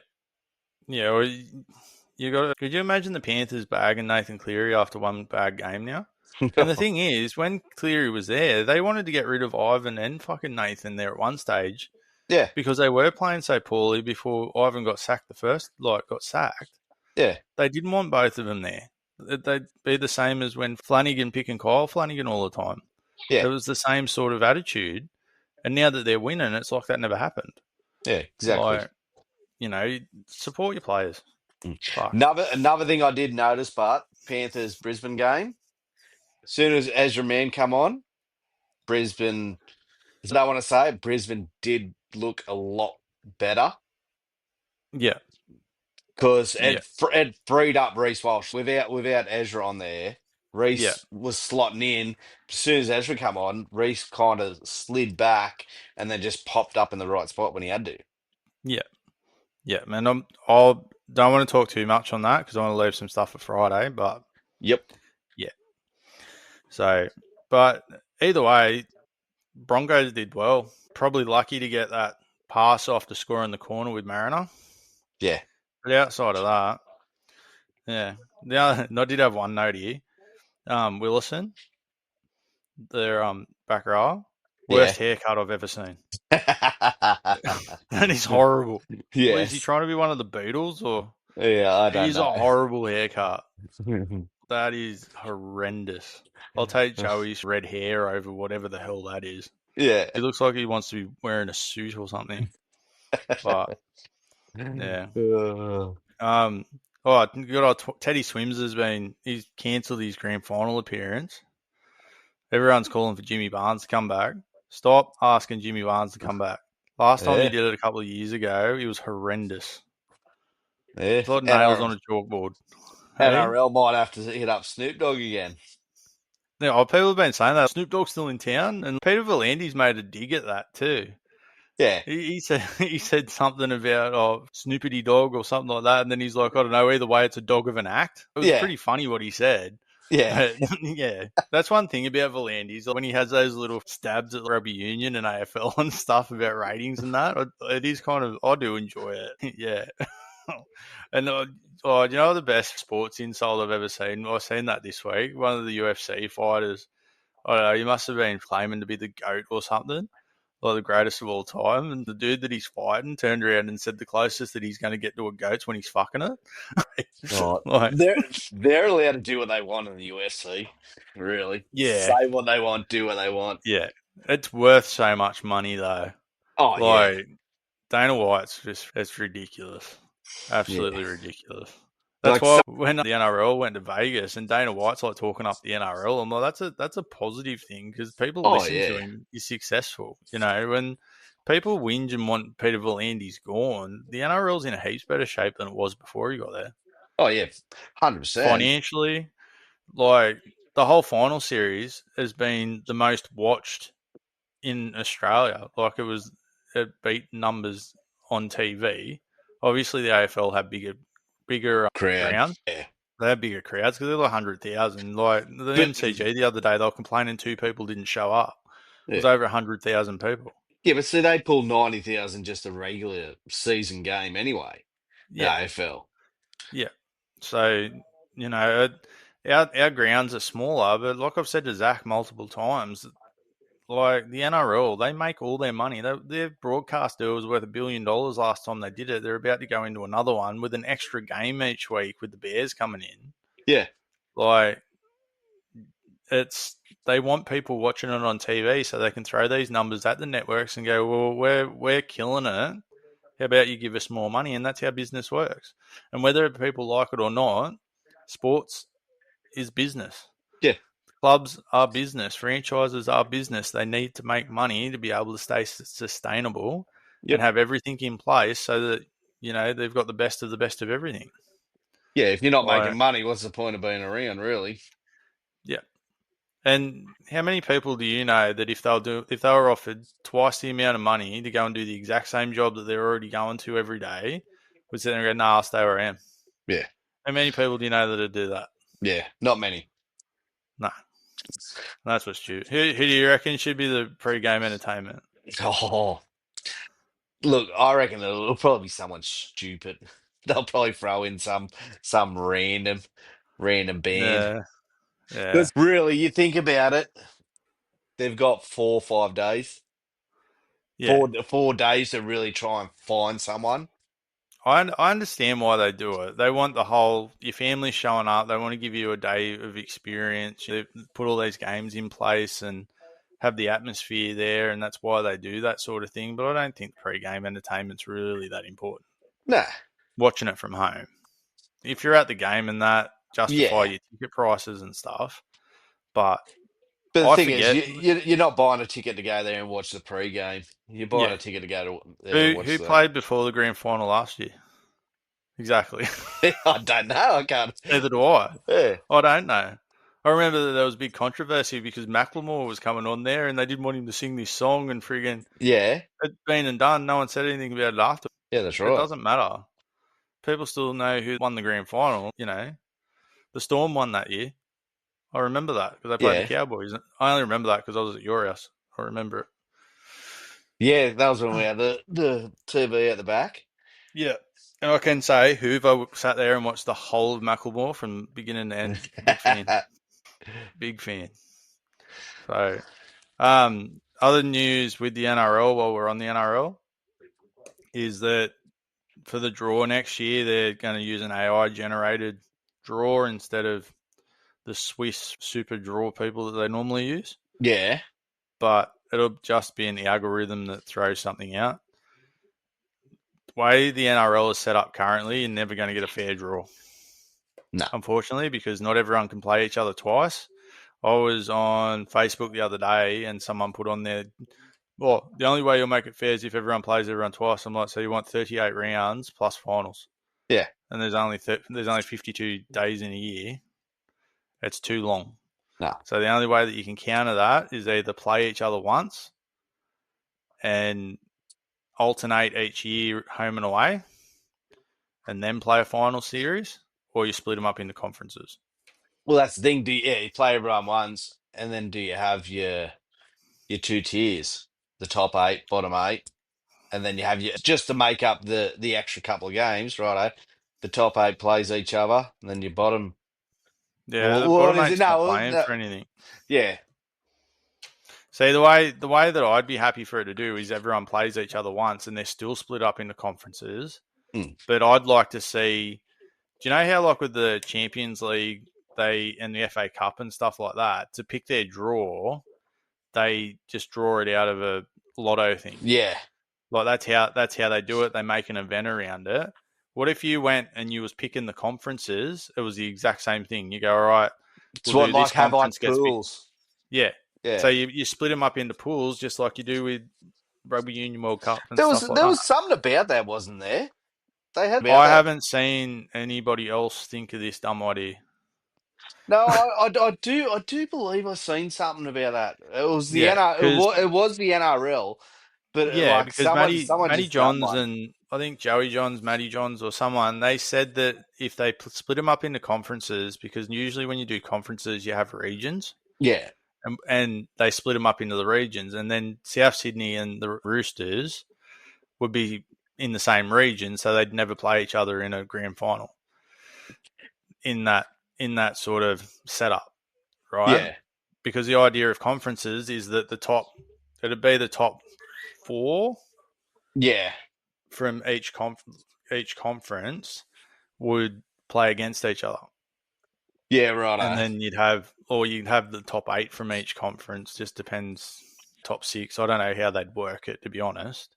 yeah. Or you got to. Could you imagine the Panthers bagging Nathan Cleary after one bad game now? And the thing is, when Cleary was there, they wanted to get rid of Ivan and fucking Nathan there at one stage Yeah, because they were playing so poorly before Ivan got sacked the first, like got sacked. yeah, They didn't want both of them there. They'd be the same as when Flanagan picking Kyle Flanagan all the time. It yeah, was the same sort of attitude. And now that they're winning, it's like that never happened. yeah, exactly. Like, support your players. Mm. Fuck. Another thing I did notice, but Panthers Brisbane game. As soon as Ezra Mann come on, Brisbane. I don't want to say it, Brisbane did look a lot better Yeah, because yeah, it freed up Reece Walsh without Ezra on there. yeah, Reece was slotting in. As soon as Ezra come on, Reece kind of slid back and then just popped up in the right spot when he had to. yeah, yeah, man. I don't want to talk too much on that because I want to leave some stuff for Friday. But Yep. yeah, so, but either way, Broncos did well. Probably lucky to get that pass off to score in the corner with Mariner. Yeah. But outside of that, yeah. The other, I did have one note here. Willison, their back row, Yeah. worst haircut I've ever seen. That is horrible. What, is he Yes. trying to be one of the Beatles or? Yeah, I It don't is a know. horrible haircut. That is horrendous. I'll take Joey's red hair over whatever the hell that is. Yeah. He looks like he wants to be wearing a suit or something. But yeah. Uh, Um. Oh, good old Teddy Swims he's cancelled his grand final appearance. Everyone's calling for Jimmy Barnes to come back. Stop asking Jimmy Barnes to come back. Last time he yeah. did it a couple of years ago, he was horrendous. Yeah. It's like nails on a chalkboard. Hey? NRL might have to hit up Snoop Dogg again. Yeah, people have been saying that. Snoop Dogg's still in town, and Peter V'landys made a dig at that too. Yeah. He said he said something about Snoopity Dog or something like that, and then he's like, I don't know. Either way, it's a dog of an act. It was Yeah. pretty funny what he said. Yeah. But yeah, that's one thing about V'landys. When he has those little stabs at rugby union and AFL and stuff about ratings and that, it is kind of I do enjoy it. Yeah, and do you know the best sports insult I've ever seen? I've seen that this week. One of the UFC fighters. I don't know. He must have been claiming to be the GOAT or something, like the greatest of all time. And the dude that he's fighting turned around and said the closest that he's going to get to a goat's when he's fucking it. Oh, Like, they're allowed to do what they want in the UFC. Really. yeah, Say what they want, do what they want. yeah. It's worth so much money though. Oh yeah. Like Dana White's it's ridiculous. Yeah. Absolutely ridiculous. That's Like why when the NRL went to Vegas and Dana White's like talking up the NRL, I'm like, that's a positive thing because people oh listen to yeah. him. He's successful. When people whinge and want Peter V'landys gone, the NRL's in a heaps better shape than it was before he got there. Oh yeah. 100%. Financially, like the whole final series has been the most watched in Australia. Like it beat numbers on TV. Obviously, the AFL had bigger Crowd. grounds. Yeah. They had bigger crowds because they're like 100,000. Like the But MCG the other day, they were complaining two people didn't show up. It yeah. was over 100,000 people. Yeah, but see, they pull 90,000 just a regular season game anyway. Yeah, AFL. yeah. So our grounds are smaller, but like I've said to Zach multiple times, like the NRL, they make all their money. Their broadcast deal was worth $1 billion last time they did it. They're about to go into another one with an extra game each week with the Bears coming in. Yeah. Like they want people watching it on TV so they can throw these numbers at the networks and go, well, we're killing it. How about you give us more money? And that's how business works. And whether people like it or not, sports is business. Yeah. Clubs are business. Franchises are business. They need to make money to be able to stay sustainable and Yep. have everything in place so that, they've got the best of everything. Yeah, if you're not making Like, money, what's the point of being around, really? yeah. And how many people do you know that if they were offered twice the amount of money to go and do the exact same job that they're already going to every day, would sit there and go, "Nah, I'll stay where I am." Yeah. How many people do you know that would do that? Yeah, not many. No, that's what's stupid. Who do you reckon should be the pre-game entertainment? Oh, look, I reckon it'll probably be someone stupid. They'll probably throw in some random band. Yeah, yeah, Because really, you think about it, they've got 4 or 5 days. Yeah. 4 days to really try and find someone. I understand why they do it. They want your family showing up. They want to give you a day of experience. They put all these games in place and have the atmosphere there, and that's why they do that sort of thing. But I don't think pre-game entertainment's really that important. Nah, Watching it from home, if you're at the game and that, justify yeah. your ticket prices and stuff. But But the I thing is, forget, you're not buying a ticket to go there and watch the pre-game. You're buying yeah, a ticket to go to there and watch who the. played before the grand final last year? Exactly. I don't know. I can't. Neither do I. Yeah, I don't know. I remember that there was a big controversy because Macklemore was coming on there and they didn't want him to sing this song and friggin' yeah, it's been and done. No one said anything about it after. yeah. That's It right. doesn't matter. People still know who won the grand final. The Storm won that year. I remember that because they played the Yeah, Cowboys. I only remember that because I was at your house. I remember it. yeah. That was when we had the TV at the back. Yeah. And I can say, Hoover sat there and watched the whole of Macklemore from beginning to end. Big fan. Big fan. So, other news with the NRL while we're on the NRL is that for the draw next year, they're going to use an AI generated draw instead of the Swiss super draw people that they normally use. Yeah. But it'll just be an algorithm that throws something out. The way the NRL is set up currently, you're never going to get a fair draw. No. Unfortunately, because not everyone can play each other twice. I was on Facebook the other day and someone put on there, well, the only way you'll make it fair is if everyone plays everyone twice. I'm like, so you want 38 rounds plus finals. Yeah. And there's only 52 days in a year. It's too long. No. So the only way that you can counter that is either play each other once and alternate each year home and away and then play a final series, or you split them up into conferences. Well, that's the thing. You play everyone once, and then do you have your 2 tiers, the top eight, bottom eight, and then you have your just to make up the extra couple of games, right? The top eight plays each other, and then your bottom. Yeah, Well, the what bottom is it? eight's not No, playing no, for anything. yeah, See, the way that I'd be happy for it to do is everyone plays each other once and they're still split up into conferences. mm, But I'd like to see. Do you know how, like with the Champions League, and the FA Cup and stuff like that, to pick their draw, they just draw it out of a lotto thing. yeah. Like that's how they do it. They make an event around it. What if you went and you was picking the conferences? It was the exact same thing. You go, all right, It's we'll what do this like have conference like gets picked. pools. Yeah. So Yeah, you split them up into pools just like you do with Rugby Union World Cup and there was stuff like there that. was something about that, wasn't there? They had about I that. haven't seen anybody else think of this dumb idea. No, I do believe I've seen something about that. It was the Yeah, NR, because it was the NRL, but like someone Matty just done Johns one. and I think Joey Johns, Matty Johns, or someone they said that if they split them up into conferences, because usually when you do conferences you have regions, Yeah, and they split them up into the regions, and then South Sydney and the Roosters would be in the same region, so they'd never play each other in a grand final in that sort of setup, right? yeah, Because the idea of conferences is that it'd be the top four yeah, from each conference would play against each other, yeah. and Righto. then you'd have the top eight from each conference. Just depends, top six. I don't know how they'd work it, to be honest.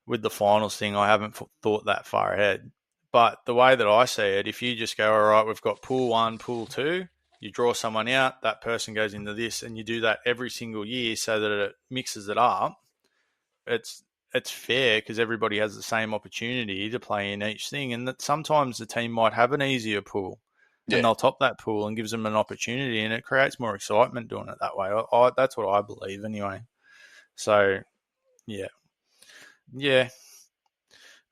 With the finals thing, I haven't thought that far ahead. But the way that I see it, if you just go, all right, we've got pool one, pool two, you draw someone out, that person goes into this, and you do that every single year so that it mixes it up. It's fair because everybody has the same opportunity to play in each thing, and that sometimes the team might have an easier pool, and Yeah, they'll top that pool and gives them an opportunity, and it creates more excitement doing it that way. That's what I believe anyway. So yeah, yeah.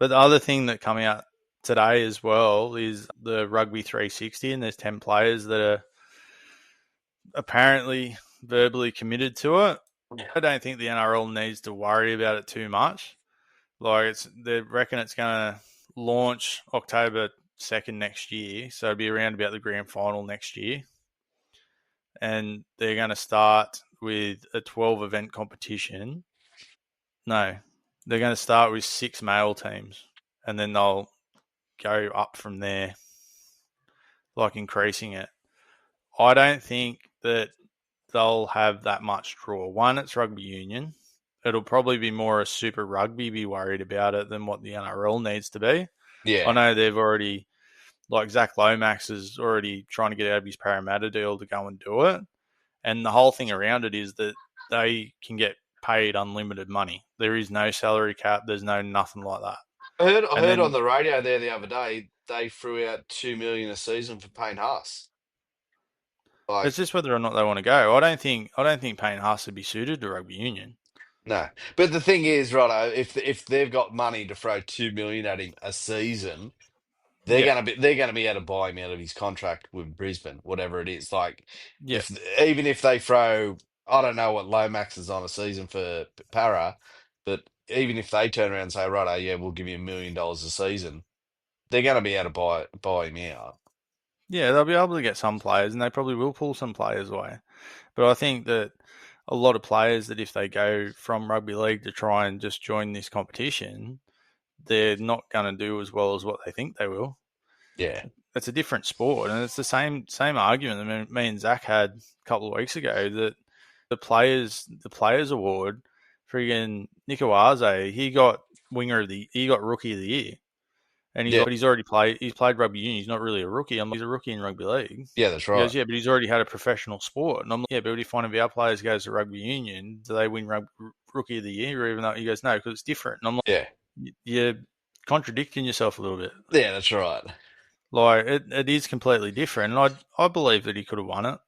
But the other thing that come out today as well is the Rugby 360, and there's 10 players that are apparently verbally committed to it. I don't think the NRL needs to worry about it too much. Like they reckon it's going to launch October 2nd next year, so it'll be around about the grand final next year, and they're going to start with a 12 event competition. No, they're going to start with 6 male teams, and then they'll go up from there, like increasing it. I don't think that they'll have that much draw. One, it's rugby union. It'll probably be more a Super Rugby be worried about it than what the NRL needs to be. I Yeah. know they've already, like Zach Lomax is already trying to get out of his Parramatta deal to go and do it. And the whole thing around it is that they can get paid unlimited money. There is no salary cap. There's no nothing like that. I And heard on then the radio there the other day they threw out 2 million a season for Payne Haas. it's Like, just whether or not they want to go. I don't think Payne Haas would be suited to rugby union. no. But the thing is, right, if they've got money to throw 2 million at him a season, Yeah, they're gonna be able to buy him out of his contract with Brisbane, whatever it is. Like, yeah, if even if they throw, I don't know what Lomax is on a season for Para, but even if they turn around and say, right, yeah, we'll give you $1 million a season, they're gonna be able to buy him out. yeah. They'll be able to get some players, and they probably will pull some players away. But I think that a lot of players that if they go from rugby league to try and just join this competition, they're not going to do as well as what they think they will. Yeah, It's a different sport, and it's the same argument that me and Zach had a couple of weeks ago that the players award, friggin' Nikowaze, he got rookie of the year, and he's yeah, like, but he's played rugby union. He's not really a rookie. I'm like, he's a rookie in rugby league. yeah, that's He right. goes, yeah, but he's already had a professional sport, and I'm like, yeah, but if one of our players goes to rugby union, do they win rookie of the year? Or even though he goes, no, because it's different, and I'm like, Yeah, you're contradicting yourself a little bit. yeah, that's right. Like it is completely different, and I believe that he could have won it.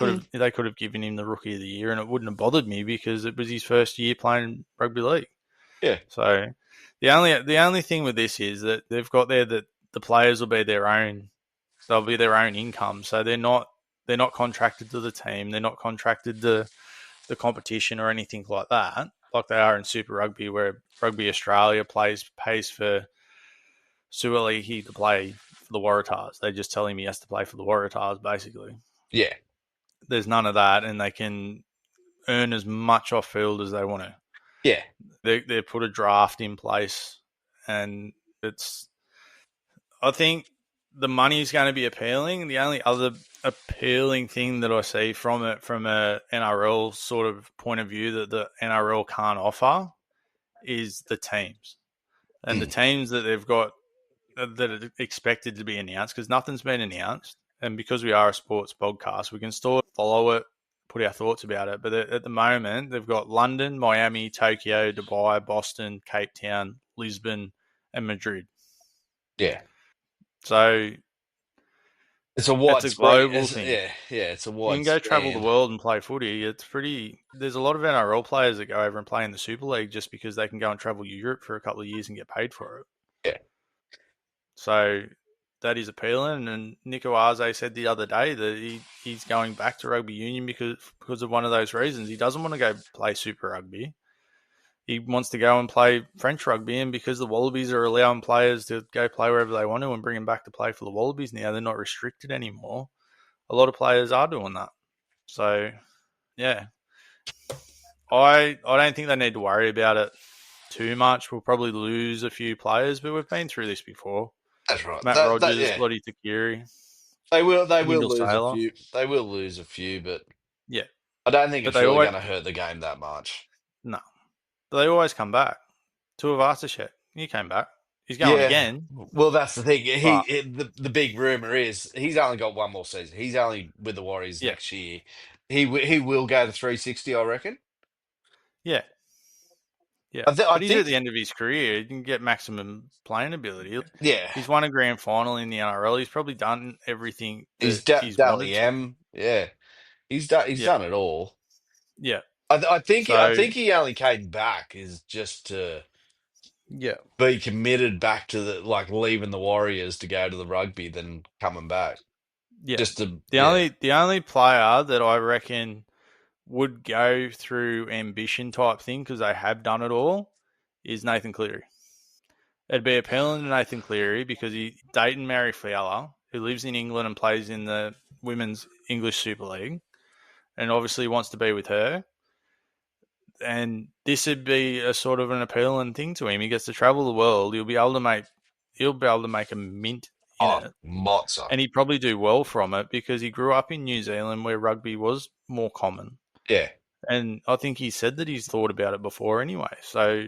Mm, They could have given him the rookie of the year, and it wouldn't have bothered me because it was his first year playing rugby league. yeah, So the only thing with this is that they've got there that the players will be their own. They'll be their own income, so they're not contracted to the team. They're not contracted to the competition or anything like that, like they are in Super Rugby, where Rugby Australia pays for Suolihi to play for the Waratahs. They just tell him he has to play for the Waratahs, basically. yeah, There's none of that, and they can earn as much off field as they want to. yeah, They put a draft in place, and it's. I think the money is going to be appealing. The only other appealing thing that I see from it, from a NRL sort of point of view, that the NRL can't offer, is the teams and the mm, teams that they've got that are expected to be announced, because nothing's been announced. And because we are a sports podcast, we can still follow it, put our thoughts about it. But at the moment, they've got London, Miami, Tokyo, Dubai, Boston, Cape Town, Lisbon, and Madrid. yeah. So It's a it's a widespread. global thing. Yeah, it's a You can go travel the widespread. world and play footy. It's pretty. There's a lot of NRL players that go over and play in the Super League just because they can go and travel Europe for a couple of years and get paid for it. Yeah, So that is appealing. And Nico Arze said the other day that he's going back to rugby union because of one of those reasons. He doesn't want to go play Super Rugby. He wants to go and play French rugby, and because the Wallabies are allowing players to go play wherever they want to and bring them back to play for the Wallabies now, they're not restricted anymore. A lot of players are doing that. So yeah, I don't think they need to worry about it too much. We'll probably lose a few players, but we've been through this before. that's right. Matt Rogers, Yeah, Lottie Takiri, they will Wendell lose a Sailor. few. They will lose a few, but Yeah, I don't think but it's they really always going to hurt the game that much. no, but they always come back. Tuivasa-Sheck, he came back. He's going Yeah, again, well, that's the thing. but The big rumor is he's only got one more season. He's only with the Warriors yeah, next year. He will go to 360, I reckon. yeah, yeah. I But he's at the think, end of his career. He can get maximum playing ability. yeah, He's won a grand final in the NRL. He's probably done everything he's that he's done wanted the to. M. Yeah, he's Yeah, done it all. yeah. I So think he only came back is just to yeah, be committed back to the like leaving the Warriors to go to the rugby, then coming back. yeah. Just to The yeah, only the only player that I reckon would go through ambition type thing because they have done it all is Nathan Cleary. It'd be appealing to Nathan Cleary because he Dayton Mary Fowler, who lives in England and plays in the Women's English Super League, and obviously wants to be with her. and this would be a sort of an appealing thing to him. He gets to travel the world. He'll be able to make a mint in Oh, it, Mozza. and he'd probably do well from it because he grew up in New Zealand where rugby was more common. Yeah. And I think he said that he's thought about it before anyway. So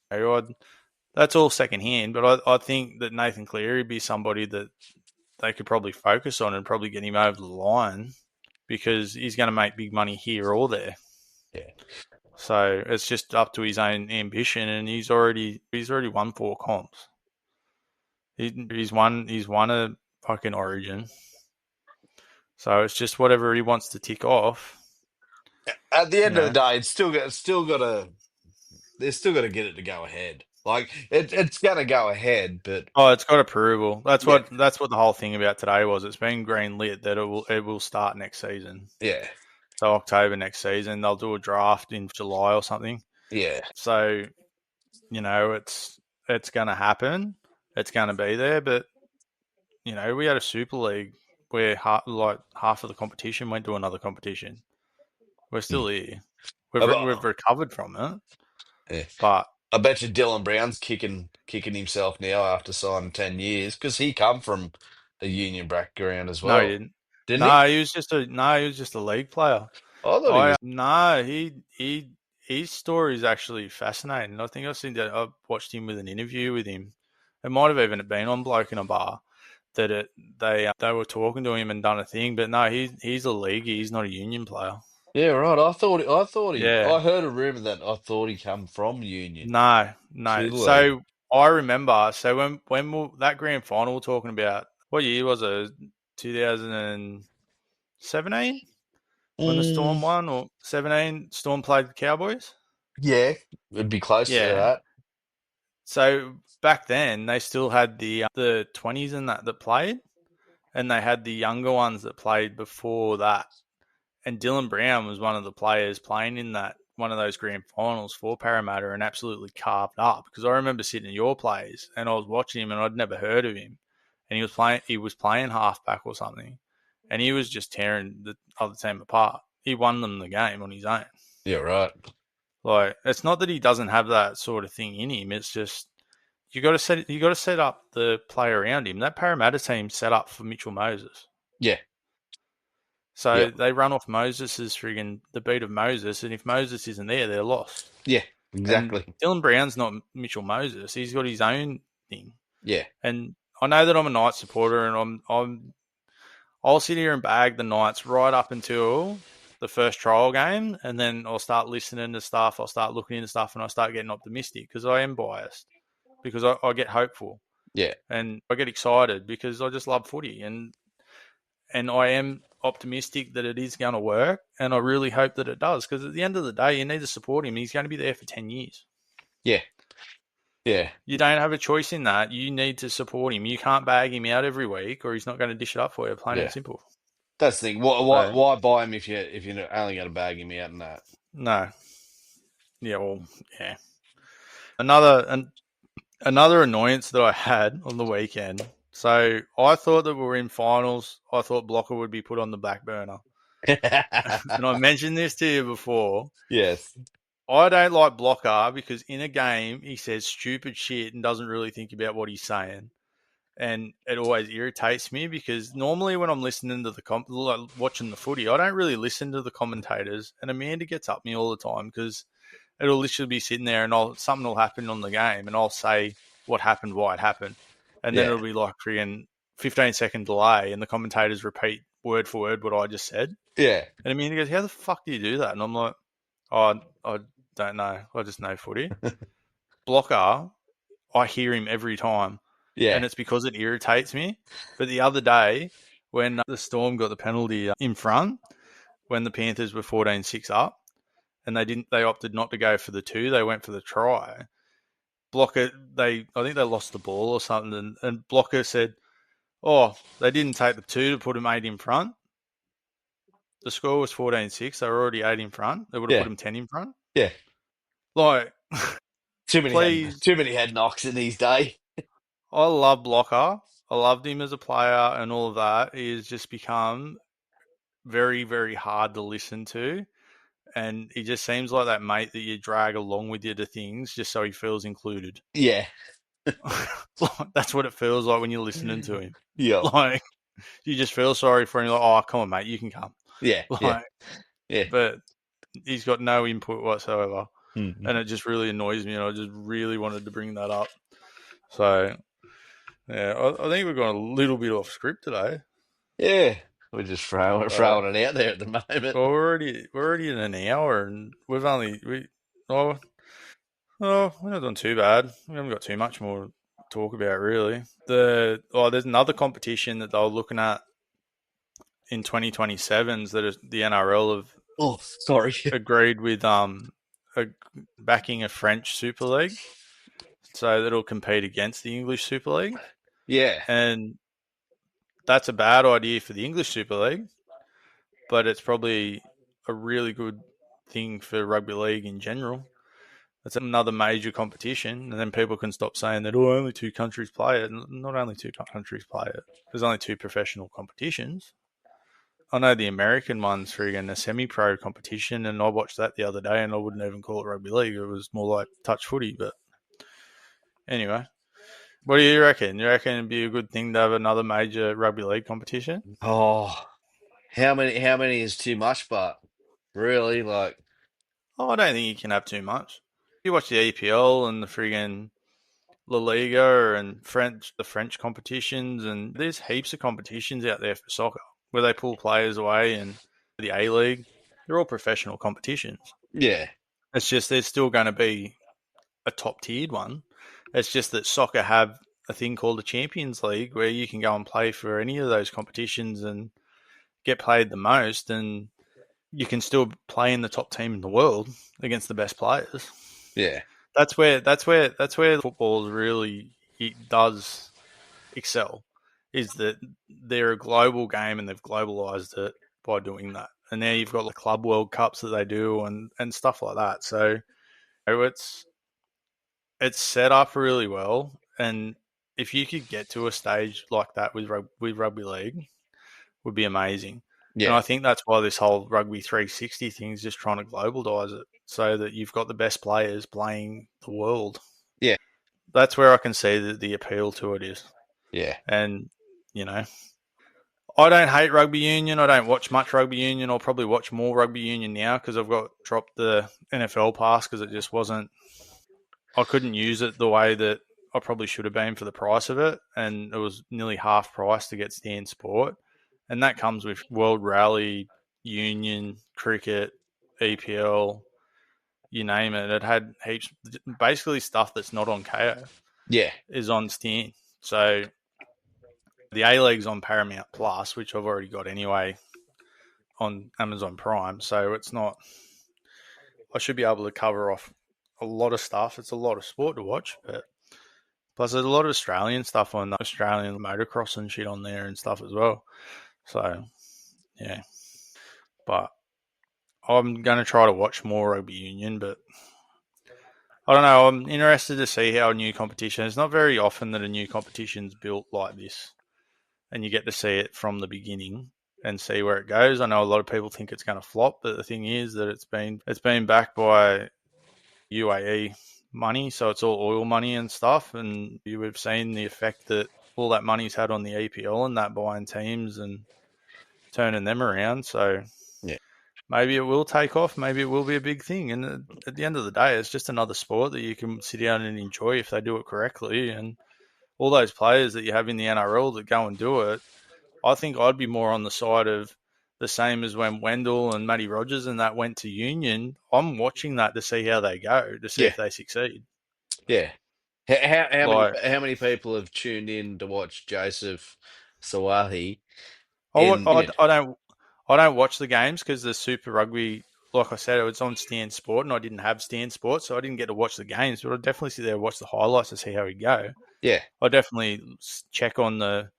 that's all secondhand. But I think that Nathan Cleary would be somebody that they could probably focus on and probably get him over the line because he's going to make big money here or there. Yeah. So it's just up to his own ambition, and he's already won 4 comps. He's won a fucking Origin. So it's just whatever he wants to tick off. At the You end of the know. day, they're still got to get it to go ahead. Like it's going to go ahead, but Oh, it's got approval. That's yeah, what the whole thing about today was. It's been green lit that it will start next season. yeah, So October next season, they'll do a draft in July or something. yeah, So it's going to happen. It's going to be there. But we had a Super League where half of the competition went to another competition. We're still here. We've recovered from it, yeah. but I bet you Dylan Brown's kicking himself now after signing 10 years because he come from a union background as no, he well, didn't. didn't he? No, he was just a league player. I thought he was. No, his story is actually fascinating. I think I've watched him with an interview with him. It might have even been on Bloke in a Bar that they were talking to him and done a thing. But no, he's a league. He's not a union player. Yeah, right. Yeah, I heard a rumor that I thought he come from union no. to the league. So I remember. So that grand final we're talking about, what year was it? 2017 when the Mm, Storm won, or 17 Storm played the Cowboys. yeah, it'd be close to Yeah. that. So back then they still had the 20s and that played, and they had the younger ones that played before that. And Dylan Brown was one of the players playing in that one of those grand finals for Parramatta and absolutely carved up. Because I remember sitting in your plays and I was watching him and I'd never heard of him, and he was playing halfback or something, and he was just tearing the other team apart. He won them the game on his own. Yeah, right. Like, it's not that he doesn't have that sort of thing in him. It's just you got to set up the play around him. That Parramatta team set up for Mitchell Moses. Yeah, So yeah, they run off Moses's friggin' the beat of Moses, and if Moses isn't there, they're lost. yeah, And exactly. Dylan Brown's not Mitchell Moses. He's got his own thing. Yeah, And I know that I'm a Knights supporter, and I'll sit here and bag the Knights right up until the first trial game, and then I'll start listening to stuff. I'll start looking into stuff, and I start getting optimistic because I am biased, because I get hopeful yeah, and I get excited because I just love footy, and I am optimistic that it is going to work, and I really hope that it does, because at the end of the day, you need to support him. He's going to be there for 10 years. yeah, yeah. You don't have a choice in that. You need to support him. You can't bag him out every week, or he's not going to dish it up for you, plain and Yeah. simple. That's the thing. So, Why buy him if you're only going to bag him out and that? no. Yeah, well, yeah. Another annoyance that I had on the weekend. So I thought that we were in finals. I thought Blocker would be put on the back burner. And I mentioned this to you before. Yes. I don't like Blocker because in a game he says stupid shit and doesn't really think about what he's saying, and it always irritates me because normally when I'm listening to watching the footy, I don't really listen to the commentators, and Amanda gets up me all the time because it'll literally be sitting there and something will happen on the game and I'll say what happened, why it happened, and then Yeah. it'll be like freaking 15-second delay and the commentators repeat word for word what I just said, Yeah. and Amanda goes, "How the fuck do you do that?" And I'm like, "Oh, I don't know. I just know footy." Blocker, I hear him every time, Yeah. and it's because it irritates me. But the other day, when the Storm got the penalty in front, when the Panthers were 14-6 up, and they opted not to go for the 2, they went for the try. Blocker, I think they lost the ball or something, and Blocker said, "Oh, they didn't take the 2 to put them 8 in front. The score was 14-6. They were already 8 in front. They would have Yeah. put them 10 in front." Yeah. Like, please. Too many head knocks in these days. I love Blocker. I loved him as a player and all of that. He has just become very, very hard to listen to. and he just seems like that mate that you drag along with you to things just so he feels included. Yeah. That's what it feels like when you're listening to him. Yeah. Like you just feel sorry for him. You're like, oh, come on, mate, you can come. Yeah. Yeah. Like, Yeah. but he's got no input whatsoever, Mm. and it just really annoys me. And I just really wanted to bring that up. So yeah, I think we've gone a little bit off script today. Yeah. We're just throwing it out there at the moment. Well, we're already in an hour, and oh we're not doing too bad. We haven't got too much more to talk about really. There's another competition that they were looking at in 2027s that is the NRL have Oh, sorry. agreed with backing a French Super League, so that it'll compete against the English Super League, Yeah. and that's a bad idea for the English Super League, but it's probably a really good thing for rugby league in general. It's another major competition, and then people can stop saying that only two countries play it. Not only two countries play it. There's only two professional competitions. I know the American one's friggin' a semi-pro competition, and I watched that the other day, and I wouldn't even call it rugby league. It was more like touch footy. But anyway, what do you reckon? You reckon it'd be a good thing to have another major rugby league competition? Oh, how many is too much, but really, like, Oh, I don't think you can have too much. You watch the EPL and the friggin' La Liga and the French competitions, and there's heaps of competitions out there for soccer where they pull players away, and the A League, they're all professional competitions. yeah. It's just there's still going to be a top tiered one. It's just that soccer have a thing called the Champions League where you can go and play for any of those competitions and get paid the most, and you can still play in the top team in the world against the best players. Yeah. That's where football really it does excel, is that they're a global game and they've globalized it by doing that. And now you've got the club World Cups that they do and stuff like that. So it's set up really well. And if you could get to a stage like that with rugby league, would be amazing. And Yeah. I think that's why this whole rugby 360 thing is just trying to globalize it so that you've got the best players playing the world. Yeah. That's where I can see that the appeal to it is. Yeah. And, you know, I don't hate rugby union. I don't watch much rugby union. I'll probably watch more rugby union now because I've got dropped the NFL pass because it just wasn't. I couldn't use it the way that I probably should have been for the price of it, and it was nearly half price to get Stan Sport, and that comes with World Rally, Union, Cricket, EPL, you name it. It had heaps, basically stuff that's not on KO Yeah. is on Stan. So the A League's on Paramount Plus, which I've already got anyway on Amazon Prime. So it's not. I should be able to cover off a lot of stuff. It's a lot of sport to watch, but plus there's a lot of Australian stuff on Australian motocross and shit on there and stuff as well. So yeah, but I'm going to try to watch more rugby union, but I don't know. I'm interested to see how a new competition. It's not very often that a new competition's built like this, and you get to see it from the beginning and see where it goes. I know a lot of people think it's going to flop, but the thing is that it's been backed by UAE money, so it's all oil money and stuff. And you have seen the effect that all that money's had on the EPL and that buying teams and turning them around. So Yeah. maybe it will take off. Maybe it will be a big thing. And at the end of the day, it's just another sport that you can sit down and enjoy if they do it correctly. And all those players that you have in the NRL that go and do it, I think I'd be more on the side of the same as when Wendell and Matty Rogers and that went to Union. I'm watching that to see how they go, to see Yeah. if they succeed. Yeah. How many Like, how many people have tuned in to watch Joseph Sawahi I, wa- in I, I don't I don't watch the games because the Super Rugby, like I said, it was on Stan Sport, and I didn't have Stan Sport, so I didn't get to watch the games. But I definitely sit there and watch the highlights to see how he go. yeah. I definitely check on the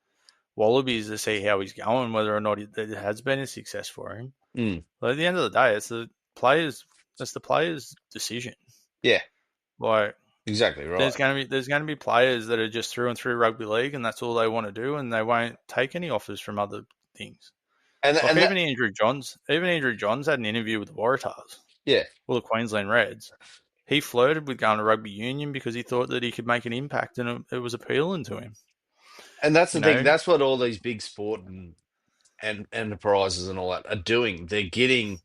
Wallabies to see how he's going, whether or not it has been a success for him. Mm. But at the end of the day, it's the players' decision. Yeah. Like Exactly there's right. going to be players that are just through and through rugby league, and that's all they want to do, and they won't take any offers from other things. And Like that, Even Andrew Johns had an interview with the Waratahs, yeah, or the Queensland Reds. He flirted with going to rugby union because he thought that he could make an impact, and it was appealing to him. and that's You the thing. know, That's what all these big sport and enterprises and all that are doing. They're getting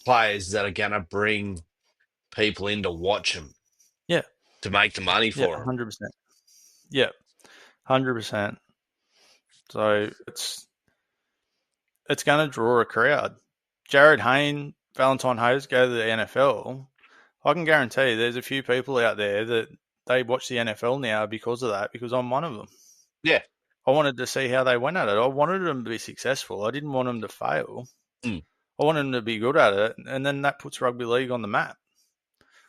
players that are going to bring people in to watch them yeah, to make the money yeah, for them. 100%, yeah, 100%. So it's going to draw a crowd. Jared Hayne, Valentine Hayes go to the NFL. I can guarantee there's a few people out there that they watch the NFL now because of that, because I'm one of them. Yeah. I wanted to see how they went at it. I wanted them to be successful. I didn't want them to fail. Mm. I wanted them to be good at it, and then that puts rugby league on the map.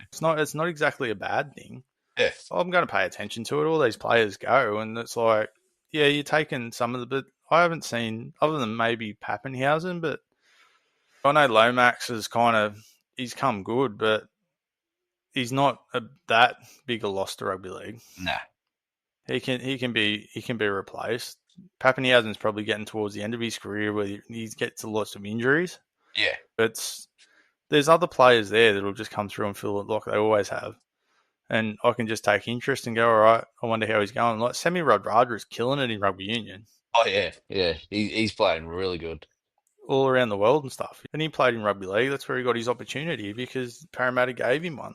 It's not exactly a bad thing. Yeah. I'm going to pay attention to it. All these players go, and it's like, yeah, you're taking some of the, but I haven't seen, other than maybe Pappenhausen, but I know Lomax is he's come good, but he's not that big a loss to rugby league. Nah. He can be replaced. Pappenhausen's probably getting towards the end of his career where he gets lots of injuries. Yeah. But there's other players there that'll just come through and fill it like they always have. And I can just take interest and go, all right, I wonder how he's going. Like Semi Radradra is killing it in rugby union Oh yeah, yeah. He's playing really good. all around the world and stuff. And he played in rugby league. That's where he got his opportunity because Parramatta gave him one.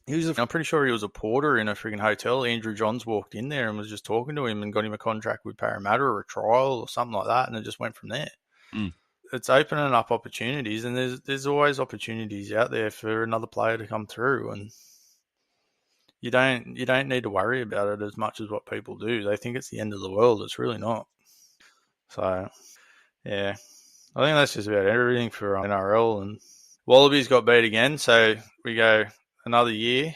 I'm pretty sure he was a porter in a freaking hotel. Andrew Johns walked in there and was just talking to him and got him a contract with Parramatta or a trial or something like that, and it just went from there. Mm. It's opening up opportunities, and there's always opportunities out there for another player to come through, and you don't need to worry about it as much as what people do. They think it's the end of the world. It's really not. So, yeah, I think that's just about everything for NRL. And Wallabies got beat again, so we go another year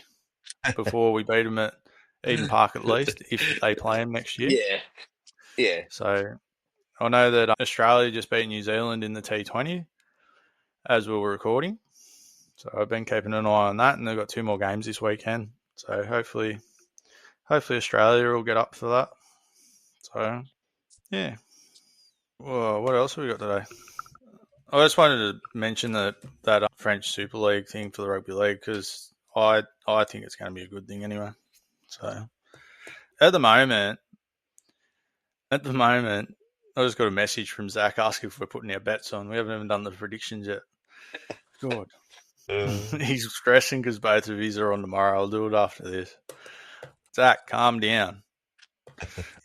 before we beat them at Eden Park at least, if they play them next year. Yeah. Yeah. So I know that Australia just beat New Zealand in the T20 as we were recording. So I've been keeping an eye on that, and they've got 2 more games this weekend. So hopefully Australia will get up for that. So, yeah. Well, what else have we got today? I just wanted to mention that French Super League thing for the rugby league because I think it's going to be a good thing anyway. So at the moment, I just got a message from Zach asking if we're putting our bets on. We haven't even done the predictions yet. God. He's stressing because both of his are on tomorrow. I'll do it after this. Zach, calm down.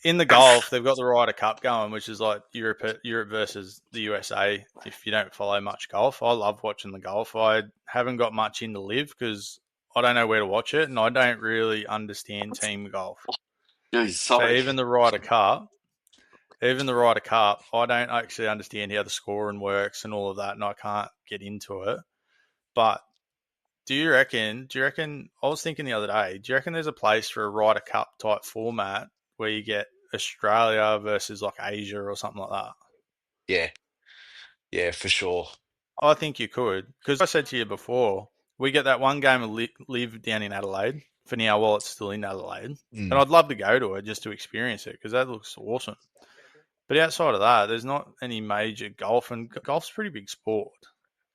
In the golf, they've got the Ryder Cup going, which is like Europe versus the USA. If you don't follow much golf, I love watching the golf. I haven't got much into live because I don't know where to watch it, and I don't really understand team golf. Sorry. So even the Ryder Cup, I don't actually understand how the scoring works and all of that, and I can't get into it. But do you reckon? I was thinking the other day. Do you reckon there's a place for a Ryder Cup type format where you get Australia versus like Asia or something like that? Yeah. Yeah, for sure. I think you could, because I said to you before, we get that one game of live down in Adelaide for now while it's still in Adelaide, and I'd love to go to it just to experience it because that looks awesome. But outside of that, there's not any major golf, and golf's a pretty big sport.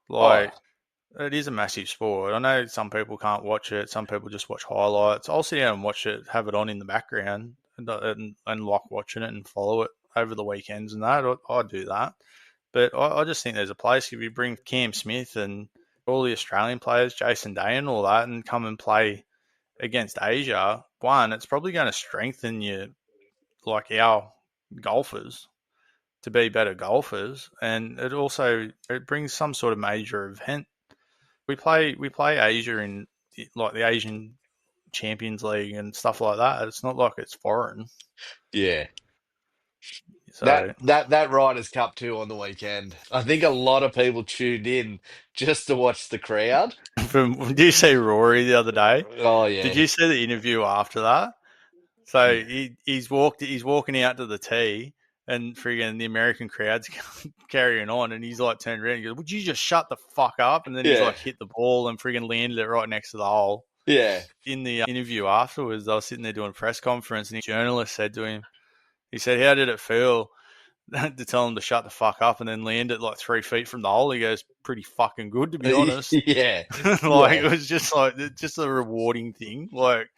Like, it is a massive sport. I know some people can't watch it. Some people just watch highlights. I'll sit down and watch it, have it on in the background, and like watching it and follow it over the weekends and that. I'd do that. But I just think there's a place if you bring Cam Smith and all the Australian players, Jason Day and all that, and come and play against Asia. One, it's probably going to strengthen like our golfers to be better golfers, and it brings some sort of major event. We play Asia in like the Asian Champions League and stuff like that. It's not like it's foreign. Yeah. So That Riders Cup too on the weekend. I think a lot of people tuned in just to watch the crowd. did you see Rory the other day? Oh Did yeah. you see the interview after that? So he's walking out to the tee, and friggin' the American crowd's carrying on, and he's like turned around and goes, "Would you just shut the fuck up?" And then he's Yeah. like hit the ball and friggin' landed it right next to the hole. Yeah. In the interview afterwards, I was sitting there doing a press conference, and the journalist said to him, he said, "How did it feel to tell him to shut the fuck up and then land it like 3 feet from the hole. He goes, pretty fucking good, to be honest. Yeah, Like, yeah, it was just like, just a rewarding thing. Like,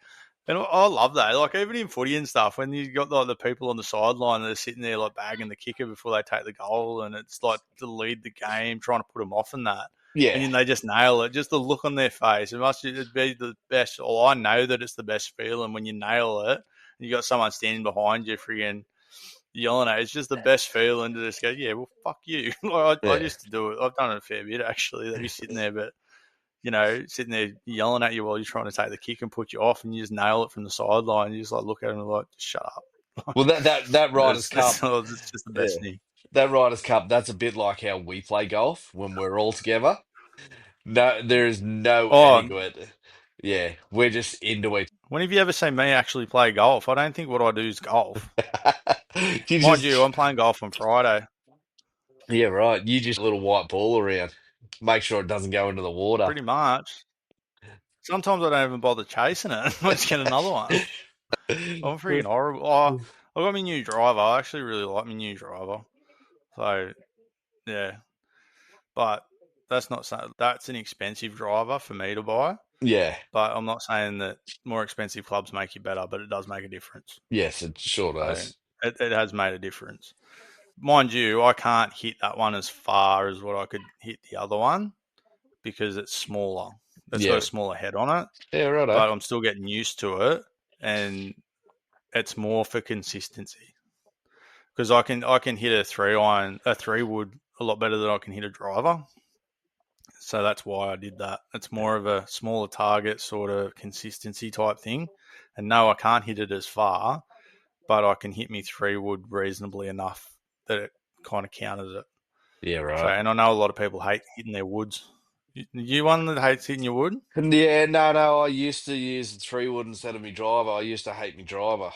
and I love that. Like, even in footy and stuff, when you got like the people on the sideline that are sitting there like bagging the kicker before they take the goal, and it's like to lead the game, trying to put them off and that, and yeah, then they just nail it. Just the look on their face, it must be the best. Well, I know that it's the best feeling when you nail it. And you got someone standing behind you, freaking yelling at. It's just the best feeling to just go, yeah, well, fuck you. Like, I yeah. used to do it. I've done it a fair bit actually. They'd be sitting there, but sitting there yelling at you while you're trying to take the kick and put you off, and you just nail it from the sideline. You just like look at them and like, just shut up. Well, that Riders Cup, It's just the yeah, best thing. that Riders Cup, that's a bit like how we play golf when we're all together. No, there is no Oh, etiquette. Yeah, we're just into it. when have you ever seen me actually play golf? I don't think what I do is golf. You Mind you, just, I'm playing golf on Friday. yeah, right. You just a little white ball around. Make sure it doesn't go into the water. Pretty much. Sometimes I don't even bother chasing it. I just get another one. I'm freaking horrible. Oh, I got my new driver. I actually really like my new driver. So, yeah. But that's not saying that's an expensive driver for me to buy. Yeah, But I'm not saying that more expensive clubs make you better, but it does make a difference. yes, it sure So does. it has made a difference. Mind you, I can't hit that one as far as what I could hit the other one because it's smaller. It's got a Yeah, smaller head on it, yeah, righto. but I'm still getting used to it, and it's more for consistency because I can hit a 3 iron, a 3 wood a lot better than I can hit a driver. So that's why I did that. It's more of a smaller target sort of consistency type thing. And no, I can't hit it as far, but I can hit me 3 wood reasonably enough that it kind of counters it. Yeah, So, right. and I know a lot of people hate hitting their woods. You one that hates hitting your wood? Yeah, no. I used to use the 3 wood instead of my driver. I used to hate my driver,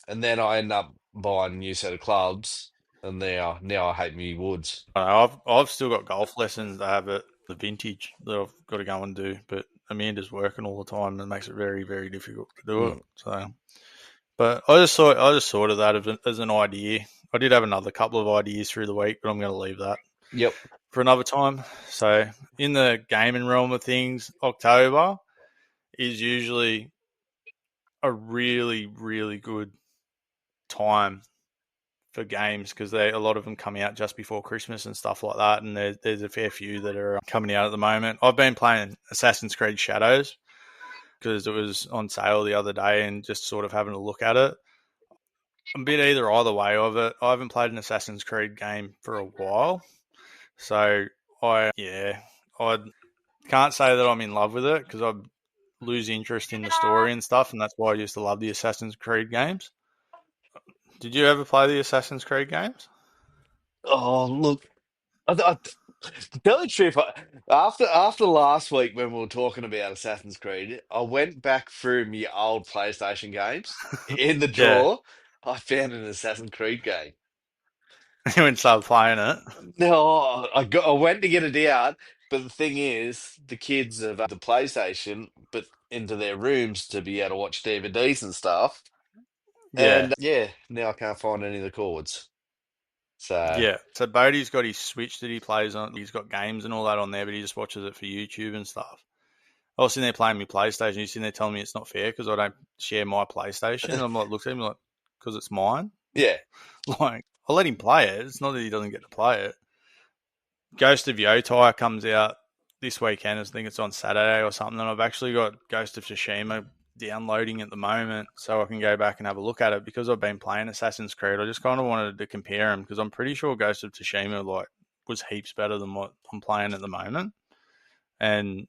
and then I ended up buying a new set of clubs, and now I hate me woods. I've still got golf lessons to have it, the vintage that I've got to go and do, but Amanda's working all the time and it makes it very, very difficult to do it. Mm. So, but I just thought of that as an idea. I did have another couple of ideas through the week, but I'm going to leave that Yep. for another time. So, in the gaming realm of things, October is usually a really, really good time for games because a lot of them come out just before Christmas and stuff like that. And there's a fair few that are coming out at the moment. I've been playing Assassin's Creed Shadows because it was on sale the other day and just sort of having a look at it. I'm a bit either way of it. I haven't played an Assassin's Creed game for a while, so I can't say that I'm in love with it because I lose interest in the story and stuff, and that's why I used to love the Assassin's Creed games. Did you ever play the Assassin's Creed games? Oh, look, to tell you the truth, after last week when we were talking about Assassin's Creed, I went back through my old PlayStation games. In the Yeah, drawer, I found an Assassin's Creed game. you went start playing it. No, I went to get it out, but the thing is, the kids have the PlayStation, but into their rooms to be able to watch DVDs and stuff. Yeah, And yeah, now I can't find any of the chords. So yeah. So Bodie's got his Switch that he plays on. He's got games and all that on there, but he just watches it for YouTube and stuff. I was sitting there playing my PlayStation. He's sitting there telling me it's not fair because I don't share my PlayStation. And I'm like, look at him like, because it's mine. yeah, Like, I'll let him play it. It's not that he doesn't get to play it. Ghost of Yotai comes out this weekend. I think it's on Saturday or something. And I've actually got Ghost of Tsushima downloading at the moment so I can go back and have a look at it because I've been playing Assassin's Creed. I just kind of wanted to compare them because I'm pretty sure Ghost of Tsushima was heaps better than what I'm playing at the moment. And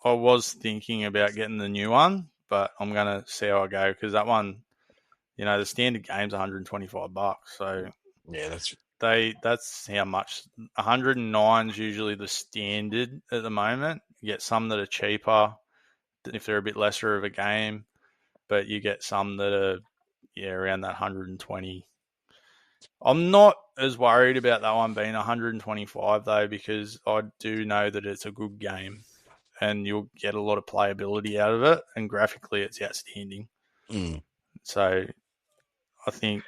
I was thinking about getting the new one, but I'm going to see how I go because that one, the standard game's $125. So yeah. That's that's how much. 109 is usually the standard at the moment. You get some that are cheaper if they're a bit lesser of a game, but you get some that are around that 120. I'm not as worried about that one being 125 though because I do know that it's a good game and you'll get a lot of playability out of it and graphically it's outstanding. mm. So I think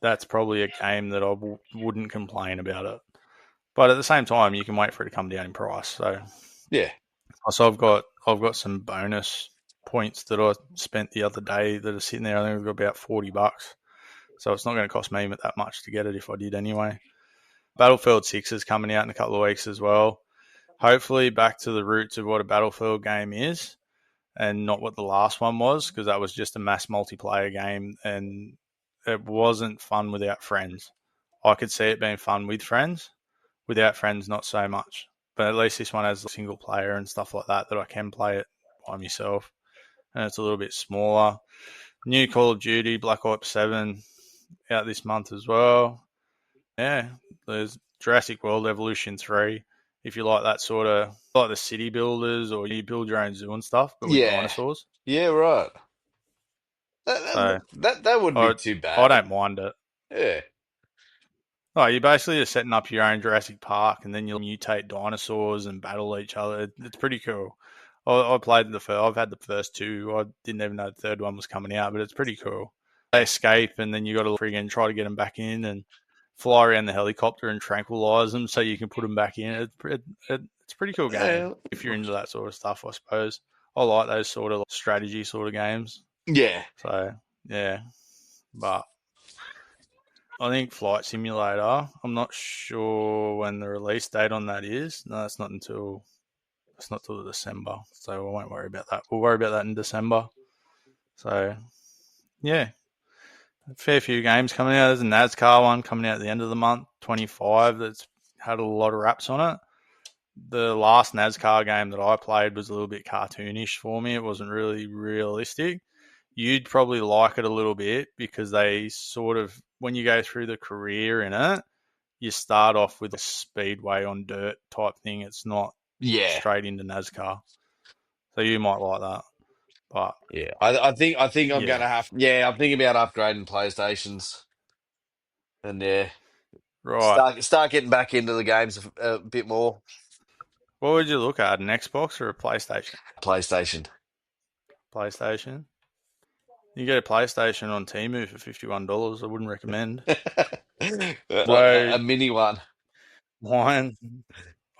that's probably a game that I wouldn't complain about it. But at the same time, you can wait for it to come down in price. So Yeah. I've got some bonus points that I spent the other day that are sitting there. I think I've got about $40, so it's not going to cost me that much to get it if I did anyway. Battlefield 6 is coming out in a couple of weeks as well. Hopefully back to the roots of what a Battlefield game is and not what the last one was, because that was just a mass multiplayer game and it wasn't fun without friends. I could see it being fun with friends. Without friends, not so much. But at least this one has a single player and stuff like that I can play it by myself. And it's a little bit smaller. New Call of Duty, Black Ops 7 out this month as well. Yeah, there's Jurassic World Evolution 3. If you like that sort of, like the city builders or you build your own zoo and stuff, but with Yeah. dinosaurs. Yeah, right. So That wouldn't be I, too I bad. don't mind it. Yeah. Oh, you're basically just setting up your own Jurassic Park, and then you'll mutate dinosaurs and battle each other. It's pretty cool. I played the first. I've had the first two. I didn't even know the third one was coming out, but it's pretty cool. They escape, and then you got to friggin' try to get them back in and fly around the helicopter and tranquilize them so you can put them back in. It's a pretty cool game Yeah. if you're into that sort of stuff, I suppose. I like those sort of strategy sort of games. Yeah. So yeah, but I think Flight Simulator. I'm not sure when the release date on that is. No, it's not until December, so I won't worry about that. We'll worry about that in December. So yeah, a fair few games coming out. There's a NASCAR one coming out at the end of the month, 25. That's had a lot of wraps on it. The last NASCAR game that I played was a little bit cartoonish for me. It wasn't really realistic. You'd probably like it a little bit because they sort of, when you go through the career in it, you start off with a speedway on dirt type thing. It's not Yeah. straight into NASCAR. So you might like that. But Yeah. I think I'm yeah, gonna have. Yeah, I'm thinking about upgrading PlayStations, and yeah, right. start getting back into the games a bit more. What would you look at, an Xbox or a PlayStation? PlayStation. PlayStation. You get a PlayStation on Temu for $51. I wouldn't recommend. A So mini one. mine,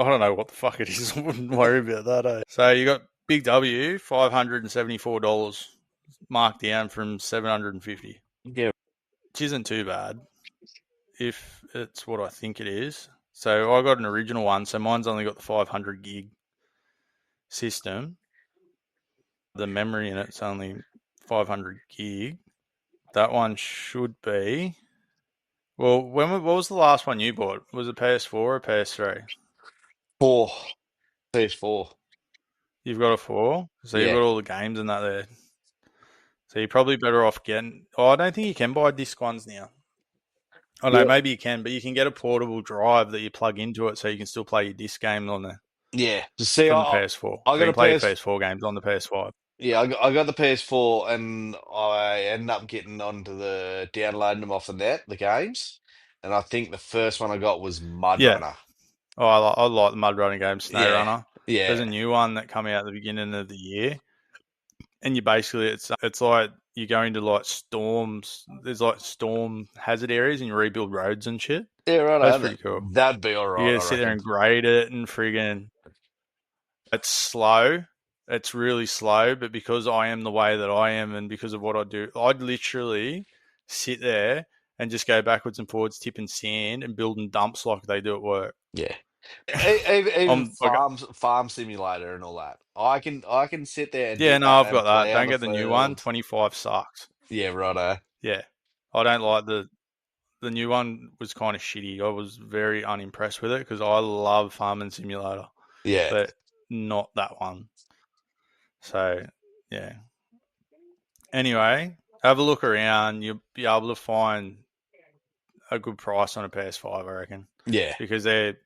I don't know what the fuck it is. I wouldn't worry about that. So you got Big W, $574, marked down from 750, Yeah. which isn't too bad if it's what I think it is. So I got an original one. So mine's only got the 500 gig system. The memory in it's only 500 gig. That one should be. Well, what was the last one you bought? Was it PS4 or PS3? Four. PS4. You've got a 4, so you've Yeah. got all the games and that there. So you're probably better off getting. Oh, I don't think you can buy disc ones now. Oh no, Yeah. maybe you can, but you can get a portable drive that you plug into it, so you can still play your disc games on there Yeah. To see, from the PS4. I So got you a can play your PS. PS4 games on the PS5. Yeah, I got the PS4, and I ended up getting onto the downloading them off the net, the games. And I think the first one I got was Mud Yeah. Runner. Oh, I like the Mud Running game, Snow Yeah. Runner. There's Yeah. a new one that come out at the beginning of the year, and you basically it's like you go into like storms. There's like storm hazard areas, and you rebuild roads and shit. Yeah, That's right. pretty cool. That'd be all You right, got to I sit there reckon. and grade it and friggin'. It's slow. It's really slow, but because I am the way that I am and because of what I do, I'd literally sit there and just go backwards and forwards, tipping sand and building dumps like they do at work. Yeah. Even Like, farm simulator and all that. I can sit there and yeah, do no, that I've and got that. plow Don't the get the new one. fields. 25 sucks. Yeah, righto. Yeah, I don't like the new one. Was kind of shitty. I was very unimpressed with it because I love Farming Simulator, Yeah. but not that one. So yeah. Anyway, have a look around. You'll be able to find a good price on a PS5, I reckon, Yeah. because they're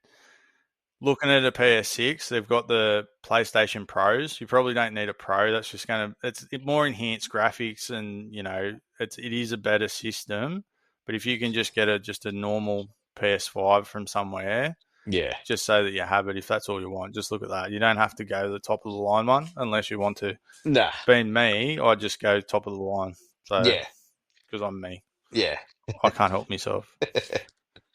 looking at a PS6. They've got the PlayStation Pros. You probably don't need a Pro. That's just going to it's more enhanced graphics, and it is a better system. But if you can just get a normal PS5 from somewhere, Yeah. just so that you have it, if that's all you want, just look at that. You don't have to go to the top of the line one unless you want to. Nah. Being me, I just go top of the line. So Yeah. because I'm me. Yeah. I can't help myself.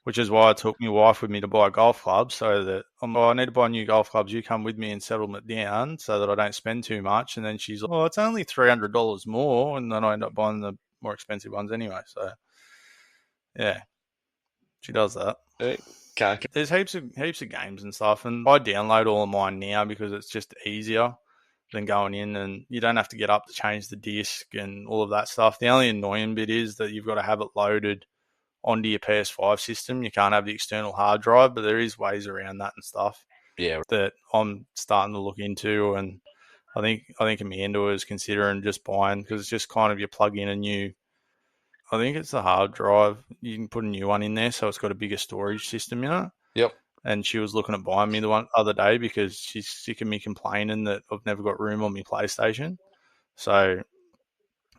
Which is why I took my wife with me to buy golf clubs, so that I need to buy new golf clubs. You come with me and settle it down so that I don't spend too much. And then she's like, it's only $300 more. And then I end up buying the more expensive ones anyway. So, yeah, she does that. Can't. There's heaps of games and stuff. And I download all of mine now because it's just easier than going in, and you don't have to get up to change the disc and all of that stuff. The only annoying bit is that you've got to have it loaded onto your PS5 system. You can't have the external hard drive, but there is ways around that and stuff. Yeah. That I'm starting to look into, and I think Amanda was considering just buying, because it's just kind of you plug in a new, I think it's the hard drive. You can put a new one in there, so it's got a bigger storage system in it. Yep. And she was looking at buying me the one other day because she's sick of me complaining that I've never got room on my PlayStation. So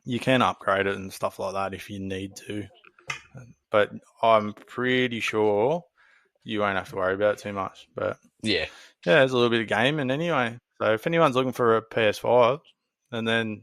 you can upgrade it and stuff like that if you need to. But I'm pretty sure you won't have to worry about it too much. But yeah, there's a little bit of gaming anyway. So if anyone's looking for a PS5, and then,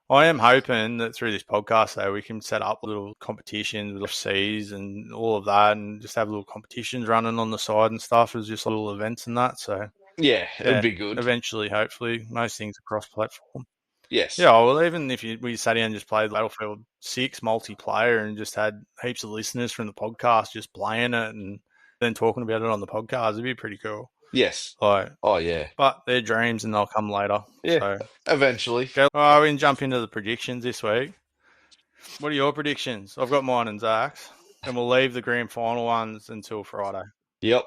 I am hoping that through this podcast, though, we can set up little competitions with FCs and all of that, and just have little competitions running on the side and stuff as just little events and that. So yeah, it'd be good. Eventually, hopefully, most things are cross-platform. Yes. Yeah, well, even if we sat down and just played Battlefield 6 multiplayer and just had heaps of listeners from the podcast just playing it and then talking about it on the podcast, it'd be pretty cool. Yes. Like, oh, yeah. But they're dreams and they'll come later. Yeah, so, eventually. Okay, we can jump into the predictions this week. What are your predictions? I've got mine and Zach's, and we'll leave the grand final ones until Friday. Yep.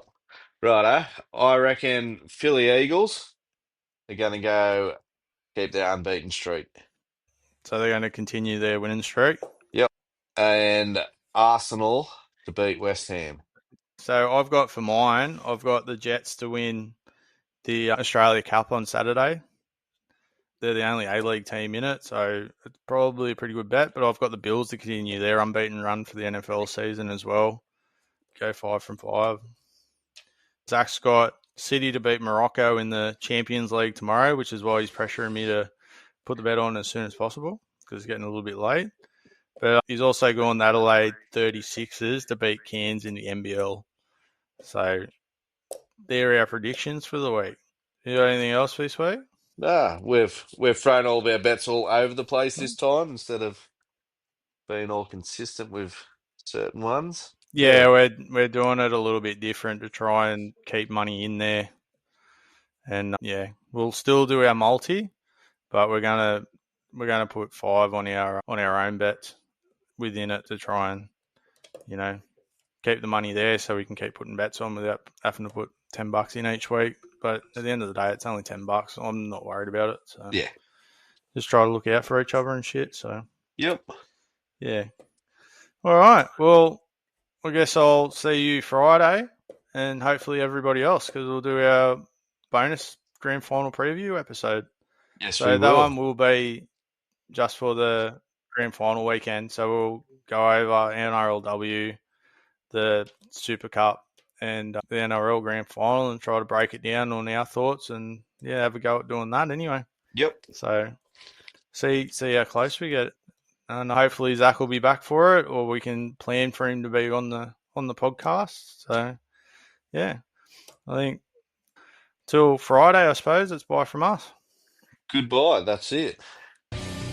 Righto. I reckon Philly Eagles are going to go keep their unbeaten streak. So they're going to continue their winning streak? Yep. And Arsenal to beat West Ham. So I've got for mine, I've got the Jets to win the Australia Cup on Saturday. They're the only A-League team in it, so it's probably a pretty good bet. But I've got the Bills to continue their unbeaten run for the NFL season as well. Go 5 from 5. Zach's got City to beat Morocco in the Champions League tomorrow, which is why he's pressuring me to put the bet on as soon as possible because it's getting a little bit late. But he's also gone the Adelaide 36ers to beat Cairns in the NBL. So they're our predictions for the week. You got anything else for this week? Nah, we've thrown all of our bets all over the place this time instead of being all consistent with certain ones. Yeah, we're doing it a little bit different to try and keep money in there. And we'll still do our multi, but we're gonna put 5 on our own bets within it to try and keep the money there so we can keep putting bets on without having to put $10 in each week. But at the end of the day, it's only $10. I'm not worried about it. So yeah, just try to look out for each other and shit. So yep, yeah. All right. Well, I guess I'll see you Friday, and hopefully everybody else, because we'll do our bonus grand final preview episode. Yes, so that one will be just for the grand final weekend. So we'll go over NRLW, the Super Cup, and the NRL grand final, and try to break it down on our thoughts, and have a go at doing that anyway. Yep. So see how close we get, and hopefully Zach will be back for it, or we can plan for him to be on the podcast. So I think till Friday, I suppose it's bye from us. Goodbye. That's it.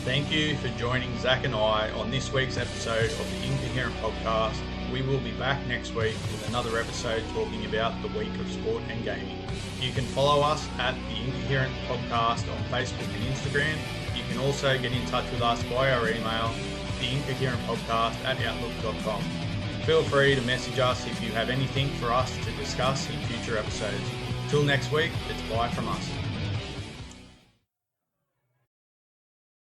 Thank you for joining Zach and I on this week's episode of the Incoherent Podcast. We will be back next week with another episode talking about the week of sport and gaming. You can follow us at the Incoherent Podcast on Facebook and Instagram. You can also get in touch with us via our email, theincoherentpodcast@outlook.com. Feel free to message us if you have anything for us to discuss in future episodes. Till next week, it's bye from us.